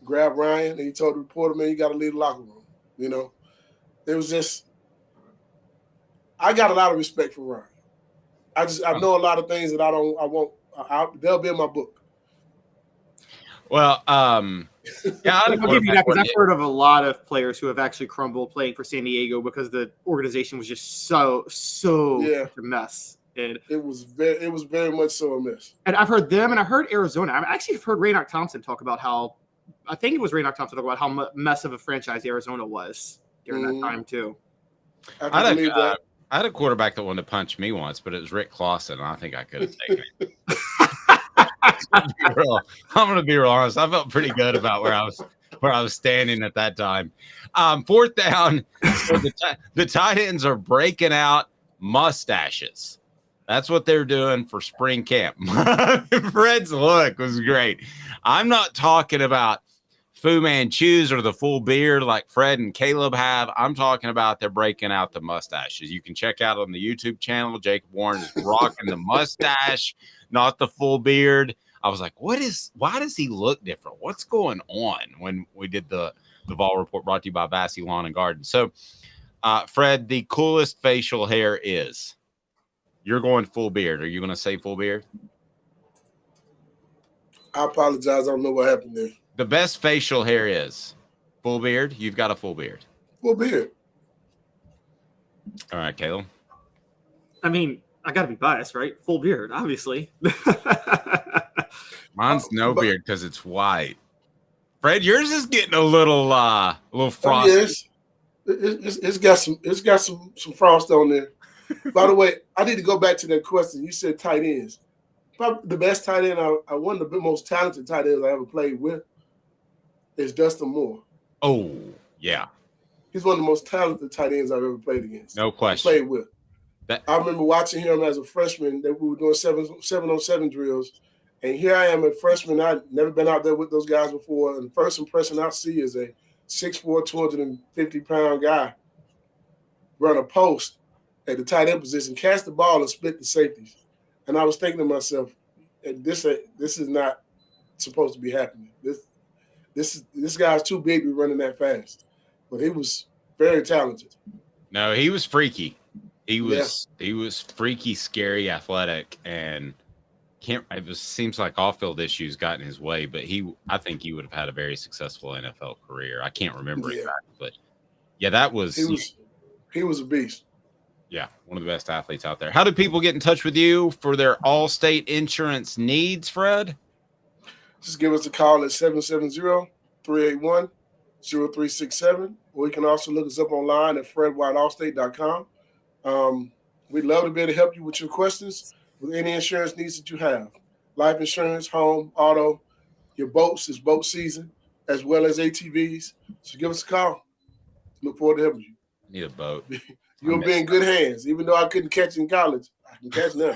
grabbed Ryan, and he told the reporter, man, you got to leave the locker room. It was just, I got a lot of respect for Ryan. I know a lot of things that they'll be in my book. Well, I'll give you that because I've heard of a lot of players who have actually crumbled playing for San Diego because the organization was just so a mess. And it was very much so a mess. And I've heard them, and I heard Arizona. I've actually heard Raynoch Thompson talk about how mess of a franchise Arizona was during that time too. I had a quarterback that wanted to punch me once, but it was Rick Clausen. I think I could have taken it. I'm going to be real honest. I felt pretty good about where I was standing at that time. Fourth down, so the tight ends are breaking out mustaches. That's what they're doing for spring camp. Fred's look was great. I'm not talking about Fu Manchus or the full beard like Fred and Caleb have. I'm talking about they're breaking out the mustaches. You can check out on the YouTube channel. Jacob Warren is rocking the mustache, not the full beard. I was like, why does he look different? What's going on when we did the Vol Report brought to you by Vassy Lawn and Garden? So, Fred, the coolest facial hair is... You're going full beard. Are you going to say full beard? I apologize. I don't know what happened there. The best facial hair is full beard. You've got a full beard. Full beard. All right, Caleb. I mean, I got to be biased, right? Full beard, obviously. Mine's no beard because it's white. Fred, yours is getting a little frosty. Yes, it's got some frost on there. By the way, I need to go back to that question. You said tight ends. Probably the best tight end, one of the most talented tight ends I ever played with is Dustin Moore. Oh, yeah. He's one of the most talented tight ends I've ever played against. No question. Played with. I remember watching him as a freshman that we were doing 7-on-7 drills. And here I am a freshman. I'd never been out there with those guys before. And the first impression I see is a 6'4", 250-pound guy run a post at the tight end position, catch the ball, and split the safeties. And I was thinking to myself, this is not supposed to be happening. This guy's too big to be running that fast. But he was very talented. No, he was freaky. He was freaky, scary, athletic, and seems like off-field issues got in his way. But I think he would have had a very successful NFL career. I can't remember exactly, but yeah, that was he was a beast. Yeah, one of the best athletes out there. How do people get in touch with you for their Allstate insurance needs, Fred? Just give us a call at 770-381-0367, or you can also look us up online at fredwhiteallstate.com. We'd love to be able to help you with your questions, with any insurance needs that you have. Life insurance, home, auto, your boats, it's boat season, as well as ATVs. So give us a call. Look forward to helping you. I need a boat. You'll be in good hands. Even though I couldn't catch in college, I can catch now.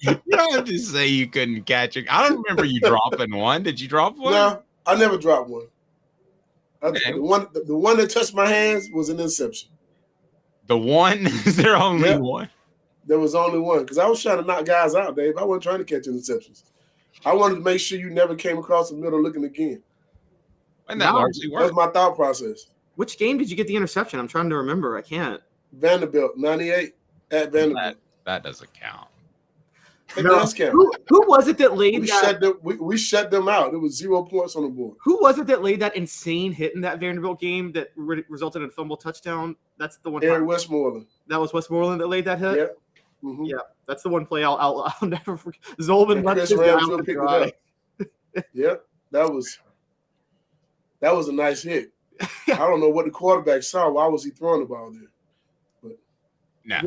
You don't have to say you couldn't catch it. I don't remember you dropping one. Did you drop one? No, I never dropped one. The one that touched my hands was an interception. The one? Is there only one? There was only one because I was trying to knock guys out, Dave. I wasn't trying to catch interceptions. I wanted to make sure you never came across the middle looking again. And that largely worked. That was my thought process. Which game did you get the interception? I'm trying to remember. I can't. Vanderbilt, 98 at Vanderbilt. That doesn't count. It does count. Who was it that laid that? We shut them out. It was 0 points on the board. Who was it that laid that insane hit in that Vanderbilt game that resulted in a fumble touchdown? That's the one. Eric Westmoreland. That was Westmoreland that laid that hit? Yep. Mm-hmm. Yeah, that's the one play I'll never forget. Zolman left his Ramsfield picked it up. Yep, that was a nice hit. I don't know what the quarterback saw. Why was he throwing the ball there? But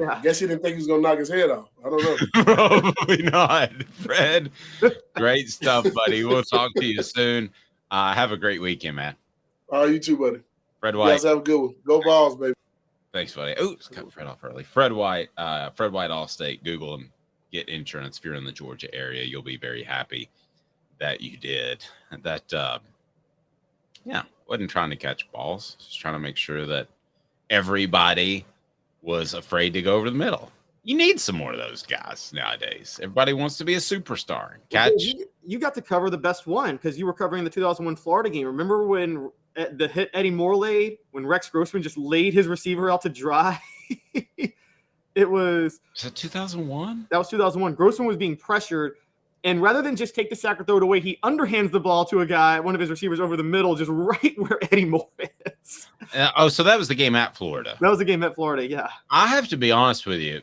I guess he didn't think he was going to knock his head off. I don't know. Probably not. Fred, great stuff, buddy. We'll talk to you soon. Have a great weekend, man. All right, you too, buddy. Fred White. You guys have a good one. Go Vols, baby. Thanks, buddy. Oh, it's cut Fred off early. Fred White Allstate. Google him. Get insurance if you're in the Georgia area. You'll be very happy that you did. Wasn't trying to catch balls. Just trying to make sure that everybody was afraid to go over the middle. You need some more of those guys nowadays. Everybody wants to be a superstar. Catch. You got to cover the best one because you were covering the 2001 Florida game. Remember when the hit Eddie Moore laid, when Rex Grossman just laid his receiver out to dry? It was. Was that 2001? That was 2001. Grossman was being pressured. And rather than just take the sack or throw it away, he underhands the ball to a guy, one of his receivers over the middle, just right where Eddie Moore is. So that was the game at Florida. That was the game at Florida, yeah. I have to be honest with you,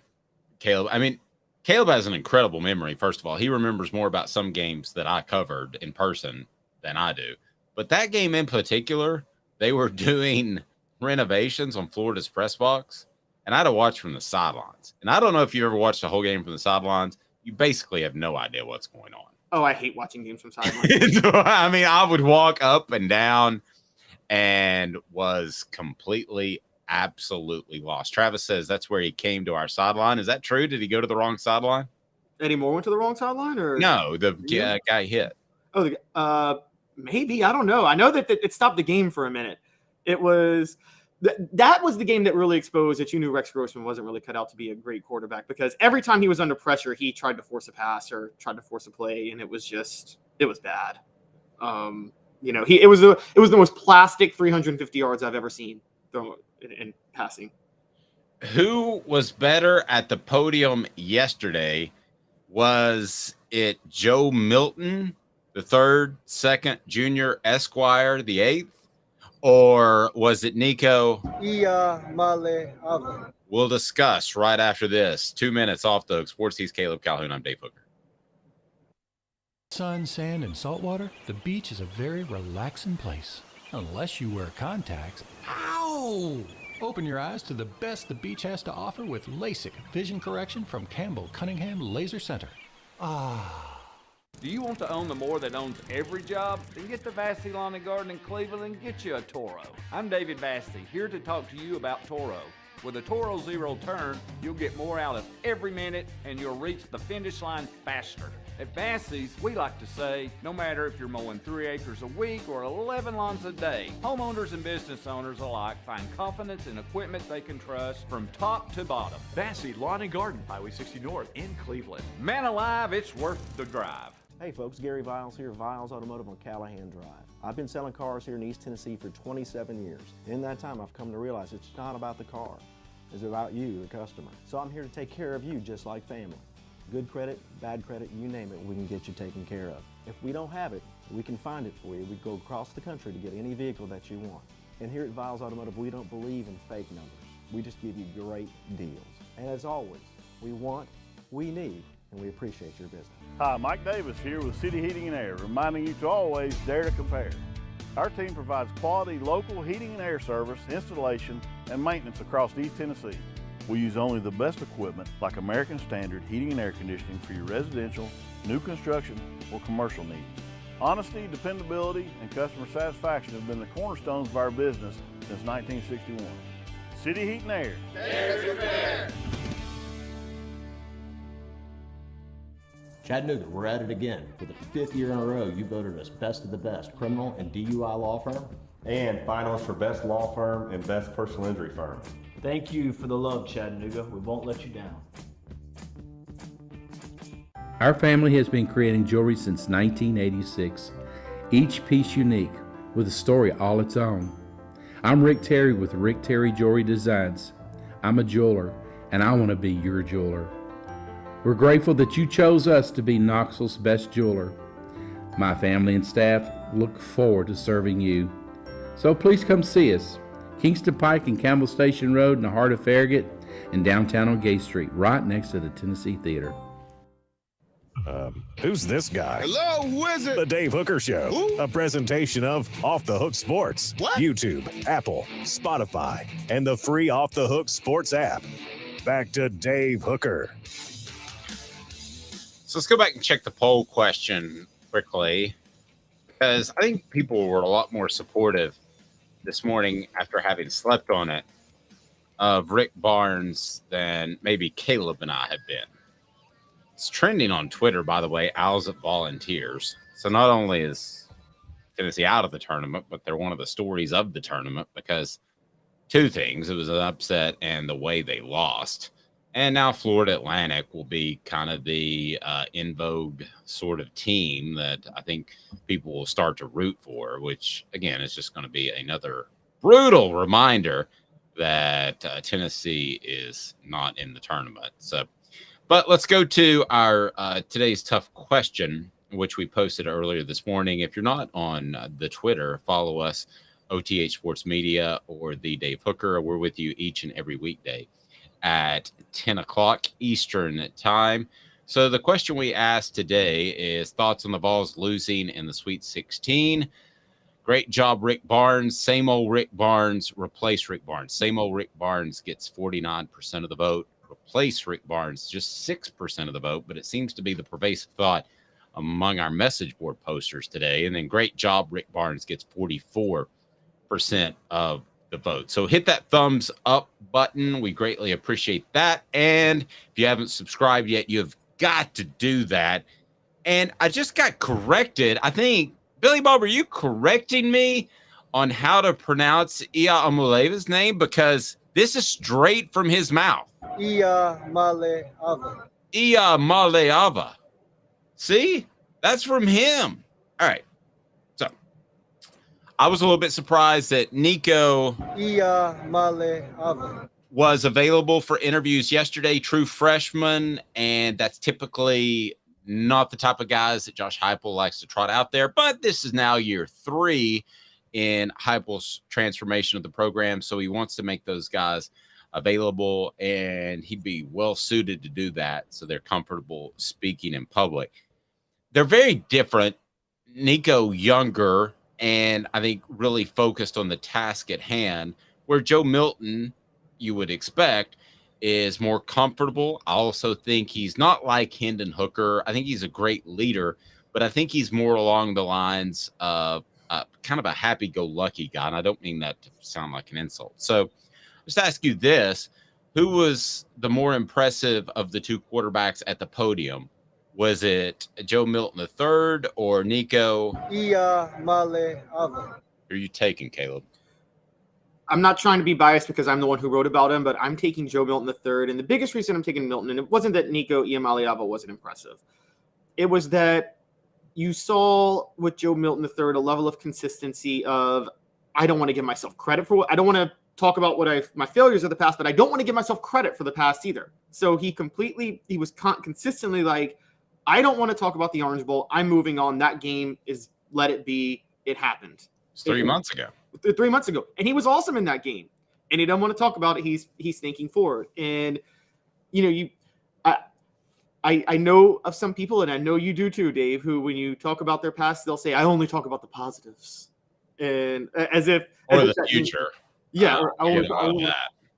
Caleb. I mean, Caleb has an incredible memory, first of all. He remembers more about some games that I covered in person than I do. But that game in particular, they were doing renovations on Florida's press box, and I had to watch from the sidelines. And I don't know if you ever watched a whole game from the sidelines. You basically have no idea what's going on. Oh, I hate watching games from sidelines. I mean, I would walk up and down and was completely, absolutely lost. Travis says that's where he came to our sideline. Is that true? Did he go to the wrong sideline? Eddie Moore went to the wrong sideline? Or no, the guy hit. Oh, maybe. I don't know. I know that it stopped the game for a minute. It was... That was the game that really exposed that you knew Rex Grossman wasn't really cut out to be a great quarterback because every time he was under pressure, he tried to force a pass or tried to force a play, and it was bad. It was the most plastic 350 yards I've ever seen in passing. Who was better at the podium yesterday? Was it Joe Milton, the third, second, junior, Esquire, the eighth? Or was it Nico? Ia Male Ava. We'll discuss right after this. 2 minutes off the hook. Sports He's Caleb Calhoun. I'm Dave Hooker. Sun, sand, and salt water, the beach is a very relaxing place. Unless you wear contacts. Ow! Open your eyes to the best the beach has to offer with LASIK vision correction from Campbell Cunningham Laser Center. Do you want to own the more that owns every job? Then get to Vassy Lawn and Garden in Cleveland and get you a Toro. I'm David Vassy, here to talk to you about Toro. With a Toro Zero Turn, you'll get more out of every minute and you'll reach the finish line faster. At Vassy's, we like to say, no matter if you're mowing 3 acres a week or 11 lawns a day, homeowners and business owners alike find confidence in equipment they can trust from top to bottom. Vassy Lawn and Garden, Highway 60 North in Cleveland. Man alive, it's worth the drive. Hey folks, Gary Viles here, Viles Automotive on Callahan Drive. I've been selling cars here in East Tennessee for 27 years. In that time, I've come to realize it's not about the car. It's about you, the customer. So I'm here to take care of you just like family. Good credit, bad credit, you name it, we can get you taken care of. If we don't have it, we can find it for you. We go across the country to get any vehicle that you want. And here at Viles Automotive, we don't believe in fake numbers. We just give you great deals. And as always, we want, we need, and we appreciate your business. Hi, Mike Davis here with City Heating and Air, reminding you to always dare to compare. Our team provides quality local heating and air service, installation, and maintenance across East Tennessee. We use only the best equipment like American Standard heating and air conditioning for your residential, new construction, or commercial needs. Honesty, dependability, and customer satisfaction have been the cornerstones of our business since 1961. City Heat and Air. Dare to compare. Chattanooga, we're at it again. For the 5th year in a row, you voted us best of the best criminal and DUI law firm. And finalists for best law firm and best personal injury firm. Thank you for the love, Chattanooga. We won't let you down. Our family has been creating jewelry since 1986, each piece unique with a story all its own. I'm Rick Terry with Rick Terry Jewelry Designs. I'm a jeweler, and I want to be your jeweler. We're grateful that you chose us to be Knoxville's best jeweler. My family and staff look forward to serving you. So please come see us. Kingston Pike and Campbell Station Road in the heart of Farragut and downtown on Gay Street, right next to the Tennessee Theater. Who's this guy? Hello, wizard. The Dave Hooker Show. Who? A presentation of Off the Hook Sports. What? YouTube, Apple, Spotify, and the free Off the Hook Sports app. Back to Dave Hooker. So let's go back and check the poll question quickly, because I think people were a lot more supportive this morning after having slept on it of Rick Barnes than maybe Caleb and I have been. It's trending on Twitter, by the way, Owls at Volunteers. So not only is Tennessee out of the tournament, but they're one of the stories of the tournament because two things. It was an upset and the way they lost. And now Florida Atlantic will be kind of the in vogue sort of team that I think people will start to root for, which, again, is just going to be another brutal reminder that Tennessee is not in the tournament. So, but let's go to our today's tough question, which we posted earlier this morning. If you're not on the Twitter, follow us, OTH Sports Media or the Dave Hooker. We're with you each and every weekday at 10 o'clock Eastern time. So the question we asked today is thoughts on the Vols losing in the Sweet 16. Great job, Rick Barnes. Same old Rick Barnes. Replace Rick Barnes. Same old Rick Barnes gets 49% of the vote. Replace Rick Barnes, just 6% of the vote, but it seems to be the pervasive thought among our message board posters today. And then great job, Rick Barnes gets 44% of the vote. So hit that thumbs up button. We greatly appreciate that. And if you haven't subscribed yet, you've got to do that. And I just got corrected. I think, Billy Bob, are you correcting me on how to pronounce Ia Amuleva's name? Because this is straight from his mouth. Ia Male Ava. Ia Male Ava. See? That's from him. All right. So I was a little bit surprised that Nico Ia Male Ava was available for interviews yesterday, true freshman, and that's typically not the type of guys that Josh Heupel likes to trot out there. But this is now year 3, in Heupel's transformation of the program. So he wants to make those guys available, and he'd be well suited to do that. So they're comfortable speaking in public. They're very different. Nico younger, and I think really focused on the task at hand, where Joe Milton, you would expect, is more comfortable. I also think he's not like Hendon Hooker. I think he's a great leader, but I think he's more along the lines of kind of a happy-go-lucky guy, and I don't mean that to sound like an insult. So just ask you this. Who was the more impressive of the two quarterbacks at the podium? Was it Joe Milton III or Nico? Male Ava. Who are you taking, Caleb? I'm not trying to be biased because I'm the one who wrote about him, but I'm taking Joe Milton III. And the biggest reason I'm taking Milton, and it wasn't that Nico Iamaleava wasn't impressive. It was that you saw with Joe Milton III a level of consistency of, I don't want to give myself credit for what, I don't want to talk about my failures of the past, but I don't want to give myself credit for the past either. So he was consistently like, I don't want to talk about the Orange Bowl. I'm moving on. That game is, let it be. It happened. It's 3 months ago. 3 months ago. And he was awesome in that game. And he doesn't want to talk about it. He's thinking forward. And, I know of some people, and I know you do too, Dave, who when you talk about their past, they'll say, I only talk about the positives. And as if the future.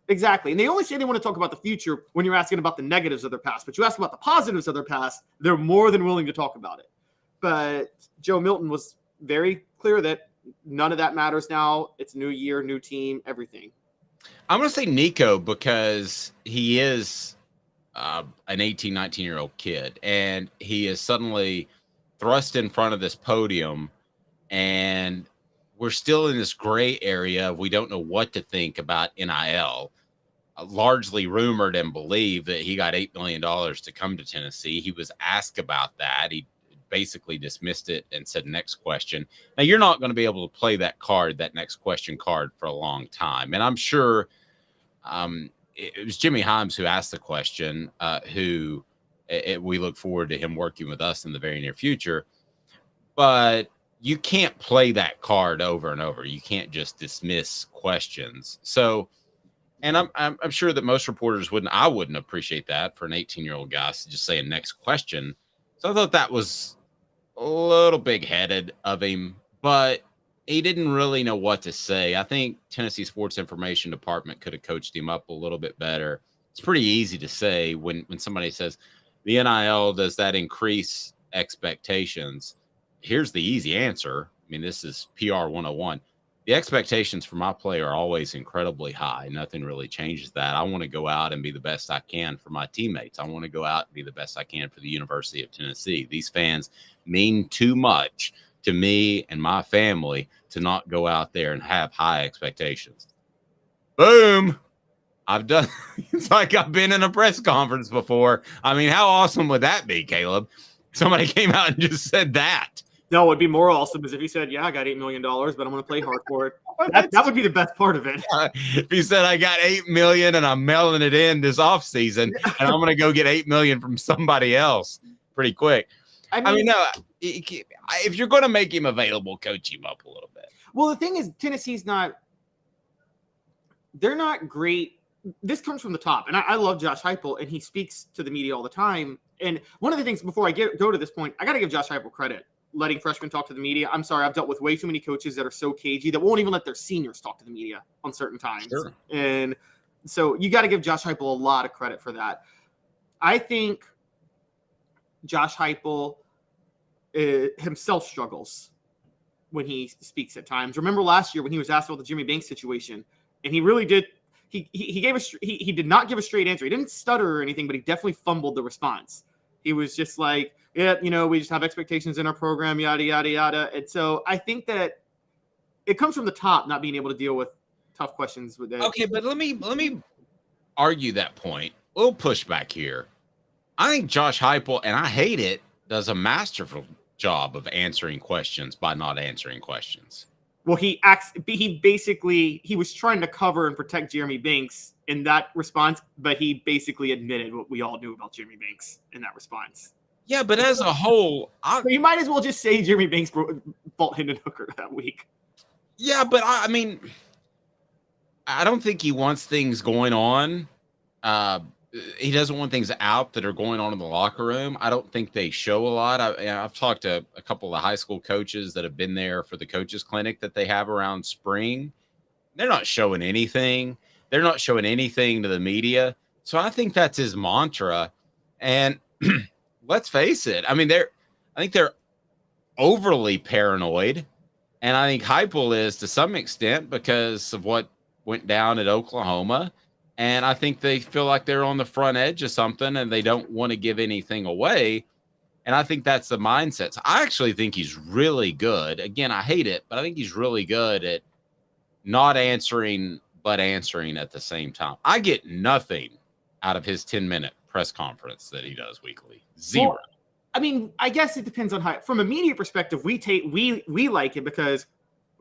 Exactly. And they only say they want to talk about the future when you're asking about the negatives of their past. But you ask about the positives of their past, they're more than willing to talk about it. But Joe Milton was very clear that none of that matters now. It's new year, new team, everything. I'm going to say Nico because he is an 18, 19-year-old kid, and he is suddenly thrust in front of this podium, and we're still in this gray area. We don't know what to think about NIL. Largely rumored and believed that he got $8 million to come to Tennessee. He was asked about that. He basically dismissed it and said, next question. Now, you're not going to be able to play that next question card for a long time. And I'm sure it was Jimmy Himes who asked the question, we look forward to him working with us in the very near future. But you can't play that card over and over. You can't just dismiss questions. So, and I'm sure that most reporters I wouldn't appreciate that for an 18-year-old guy to just say a next question. So I thought that was a little big-headed of him, but he didn't really know what to say. I think Tennessee Sports Information Department could have coached him up a little bit better. It's pretty easy to say when somebody says, the NIL, does that increase expectations? Here's the easy answer. I mean, this is PR 101. The expectations for my play are always incredibly high. Nothing really changes that. I want to go out and be the best I can for my teammates. I want to go out and be the best I can for the University of Tennessee. These fans mean too much to me and my family to not go out there and have high expectations. Boom. It's like I've been in a press conference before. I mean, how awesome would that be, Caleb? Somebody came out and just said that. No, what'd be more awesome is if he said, yeah, I got $8 million, but I'm going to play hard for it. That would be the best part of it. If he said, I got $8 million and I'm mailing it in this offseason, and I'm going to go get $8 million from somebody else pretty quick. I mean, no, if you're going to make him available, coach him up a little bit. Well, the thing is, Tennessee's they're not great. This comes from the top. And I love Josh Heupel, and he speaks to the media all the time. And one of the things, before I go to this point, I got to give Josh Heupel credit. Letting freshmen talk to the media. I'm sorry, I've dealt with way too many coaches that are so cagey that won't even let their seniors talk to the media on certain times. Sure. And so you got to give Josh Heupel a lot of credit for that. I think Josh Heupel himself struggles when he speaks at times. Remember last year when he was asked about the Jimmy Banks situation, and he really did. He did not give a straight answer. He didn't stutter or anything, but he definitely fumbled the response. He was just like, yeah, we just have expectations in our program, yada, yada, yada. And so I think that it comes from the top, not being able to deal with tough questions with that. Okay, but let me argue that point. A little pushback here. I think Josh Heupel, and I hate it, does a masterful job of answering questions by not answering questions. Well, he was trying to cover and protect Jeremy Banks in that response, but he basically admitted what we all knew about Jeremy Banks in that response. Yeah, but as a whole, you might as well just say Jeremy Banks fault Hendon Hooker that week. Yeah, but I mean, I don't think he wants things going on. He doesn't want things out that are going on in the locker room. I don't think they show a lot. I've talked to a couple of high school coaches that have been there for the coaches clinic that they have around spring. They're not showing anything. They're not showing anything to the media. So I think that's his mantra. And let's face it. I mean, I think they're overly paranoid. And I think Heupel is to some extent because of what went down at Oklahoma. And I think they feel like they're on the front edge of something and they don't want to give anything away. And I think that's the mindset. So I actually think he's really good. Again, I hate it, but I think he's really good at not answering, but answering at the same time. I get nothing out of his 10-minute press conference that he does weekly. Zero. Well, I mean, I guess it depends on how. From a media perspective, we like it because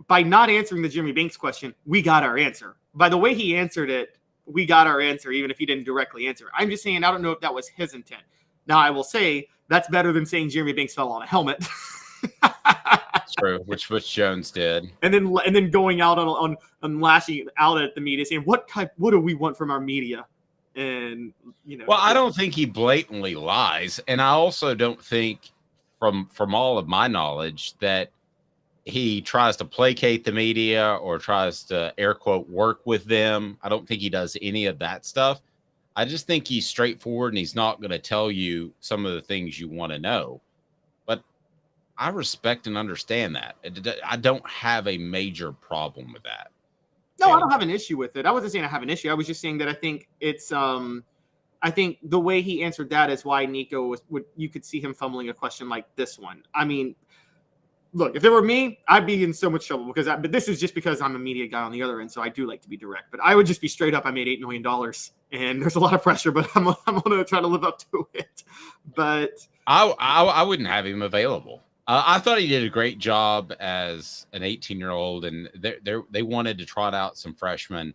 by not answering the Jimmy Banks question, we got our answer. By the way he answered it, we got our answer, even if he didn't directly answer. I'm just saying, I don't know if that was his intent. Now, I will say that's better than saying Jeremy Banks fell on a helmet. True, which Jones did, and then going out on lashing out at the media, saying what do we want from our media, and Well, I don't think he blatantly lies, and I also don't think, from all of my knowledge, that he tries to placate the media or tries to air quote work with them. I don't think he does any of that stuff. I just think he's straightforward and he's not going to tell you some of the things you want to know. But I respect and understand that. I don't have a major problem with that. No, I don't have an issue with it. I wasn't saying I have an issue. I was just saying that I think it's I think the way he answered that is why Nico you could see him fumbling a question like this one. I mean, look, if it were me, I'd be in so much trouble but this is just because I'm a media guy on the other end, so I do like to be direct. But I would just be straight up. I made $8 million, and there's a lot of pressure, but I'm going to try to live up to it. But I wouldn't have him available. I thought he did a great job as an 18-year-old, and they wanted to trot out some freshmen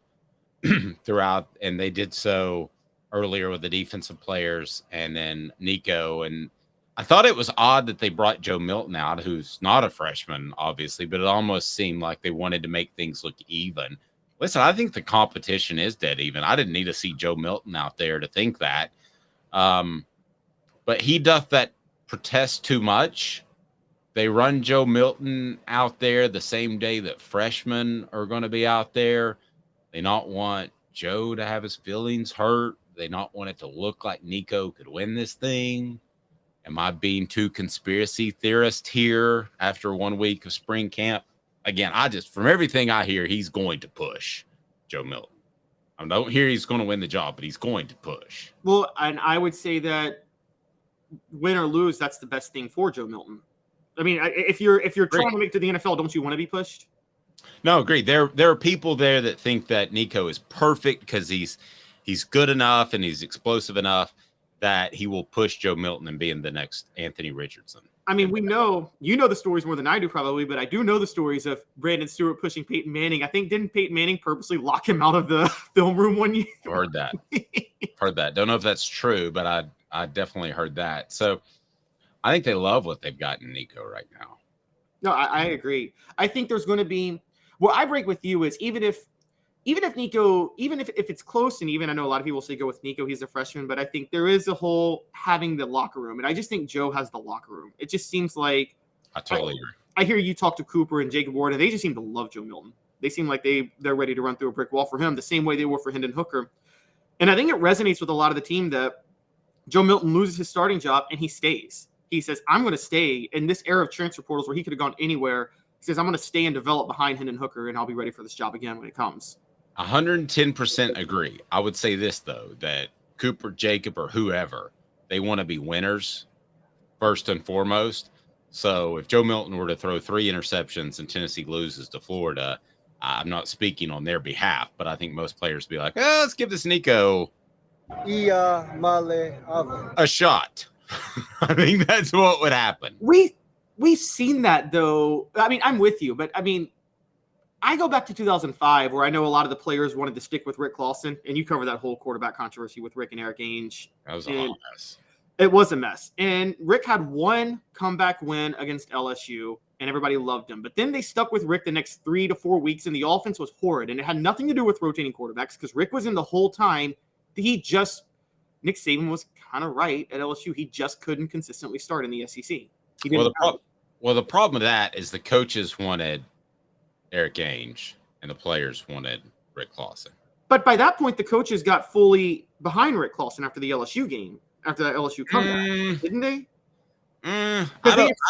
throughout, and they did so earlier with the defensive players, and then Nico. And I thought it was odd that they brought Joe Milton out, who's not a freshman, obviously, but it almost seemed like they wanted to make things look even. Listen, I think the competition is dead even. I didn't need to see Joe Milton out there to think that. But he doth that protest too much. They run Joe Milton out there the same day that freshmen are going to be out there. They not want Joe to have his feelings hurt. They not want it to look like Nico could win this thing. Am I being too conspiracy theorist here after 1 week of spring camp? Again, from everything I hear, he's going to push Joe Milton. I don't hear he's going to win the job, but he's going to push. Well, and I would say that win or lose, that's the best thing for Joe Milton. I mean, if you're trying to make it to the NFL, don't you want to be pushed? No, agreed. There are people there that think that Nico is perfect because he's good enough and he's explosive enough that he will push Joe Milton and be in the next Anthony Richardson. I mean, you know the stories more than I do probably, but I do know the stories of Brandon Stewart pushing Peyton Manning. I think didn't Peyton Manning purposely lock him out of the film room one year? I've heard that. Don't know if that's true, but I definitely heard that. So I think they love what they've got in Nico right now. No, I agree. I think there's going to be where I break with you is even if Nico, even if it's close and even, I know a lot of people say go with Nico, he's a freshman, but I think there is a whole having the locker room. And I just think Joe has the locker room. It just seems like I totally agree. I hear you talk to Cooper and Jacob Ward, and they just seem to love Joe Milton. They seem like they're ready to run through a brick wall for him the same way they were for Hendon Hooker. And I think it resonates with a lot of the team that Joe Milton loses his starting job and he stays. He says, I'm going to stay in this era of transfer portals where he could have gone anywhere. He says, I'm going to stay and develop behind Hendon Hooker, and I'll be ready for this job again when it comes. 110% agree. I would say this, though, that Cooper, Jacob, or whoever, they want to be winners first and foremost. So if Joe Milton were to throw 3 interceptions and Tennessee loses to Florida, I'm not speaking on their behalf, but I think most players would be like, let's give this Nico a shot. I think that's what would happen. We've seen that, though. I mean, I'm with you, but I mean, I go back to 2005 where I know a lot of the players wanted to stick with Rick Clausen, and you cover that whole quarterback controversy with Rick and Eric Ainge. That was a hot mess. It was a mess. And Rick had one comeback win against LSU, and everybody loved him. But then they stuck with Rick the next 3 to 4 weeks, and the offense was horrid. And it had nothing to do with rotating quarterbacks because Rick was in the whole time. Nick Saban was kind of right at LSU. He just couldn't consistently start in the SEC. Well, the problem with that is the coaches wanted Eric Ainge and the players wanted Rick Clausen. But by that point, the coaches got fully behind Rick Clausen after the LSU game, after that LSU comeback, didn't they? I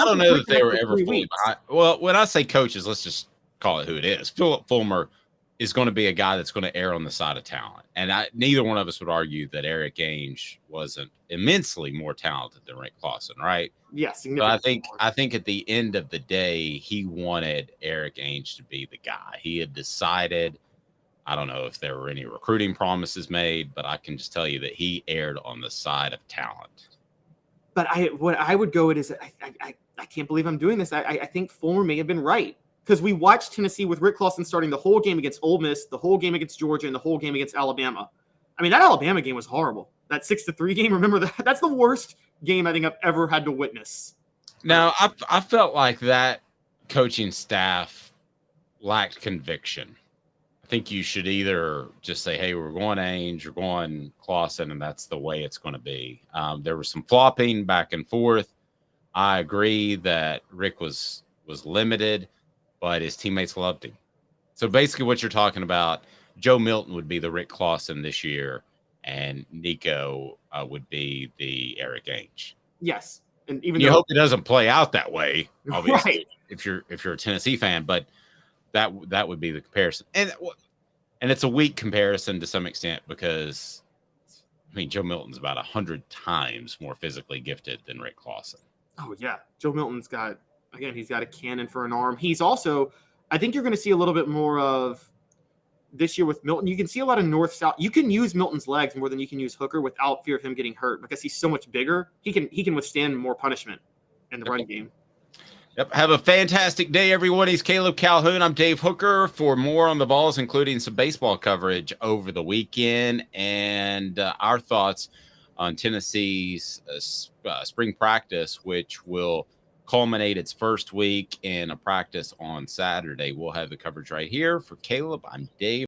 don't know that they were ever fully behind. Well, when I say coaches, let's just call it who it is. Philip Fulmer is going to be a guy that's going to err on the side of talent. And neither one of us would argue that Eric Ainge wasn't immensely more talented than Rick Clausen, right? Yes. But I think at the end of the day, he wanted Eric Ainge to be the guy. He had decided, I don't know if there were any recruiting promises made, but I can just tell you that he erred on the side of talent. But what I would go with is I can't believe I'm doing this. I think Fulmer may have been right. Because we watched Tennessee with Rick Clausen starting the whole game against Ole Miss, the whole game against Georgia, and the whole game against Alabama. I mean, that Alabama game was horrible. That 6-3 game, remember that? That's the worst game I think I've ever had to witness. Now, I felt like that coaching staff lacked conviction. I think you should either just say, hey, we're going Ainge, we're going Clausen, and that's the way it's going to be. There was some flopping back and forth. I agree that Rick was limited, but his teammates loved him. So basically what you're talking about, Joe Milton would be the Rick Clausen this year, and Nico would be the Eric Ainge. Yes. And even you hope it doesn't play out that way, obviously, right. if you're a Tennessee fan, but that would be the comparison. And it's a weak comparison to some extent because, I mean, Joe Milton's about 100 times more physically gifted than Rick Clausen. Oh, yeah. Joe Milton's got a cannon for an arm. He's also, I think you're going to see a little bit more of this year with Milton. You can see a lot of north-south. You can use Milton's legs more than you can use Hooker without fear of him getting hurt because he's so much bigger. He can withstand more punishment in the run game. Yep. Have a fantastic day, everyone. He's Caleb Calhoun. I'm Dave Hooker. For more on the Vols, including some baseball coverage over the weekend and our thoughts on Tennessee's spring practice, which will culminate its first week in a practice on Saturday. We'll have the coverage right here. For Caleb, I'm Dave.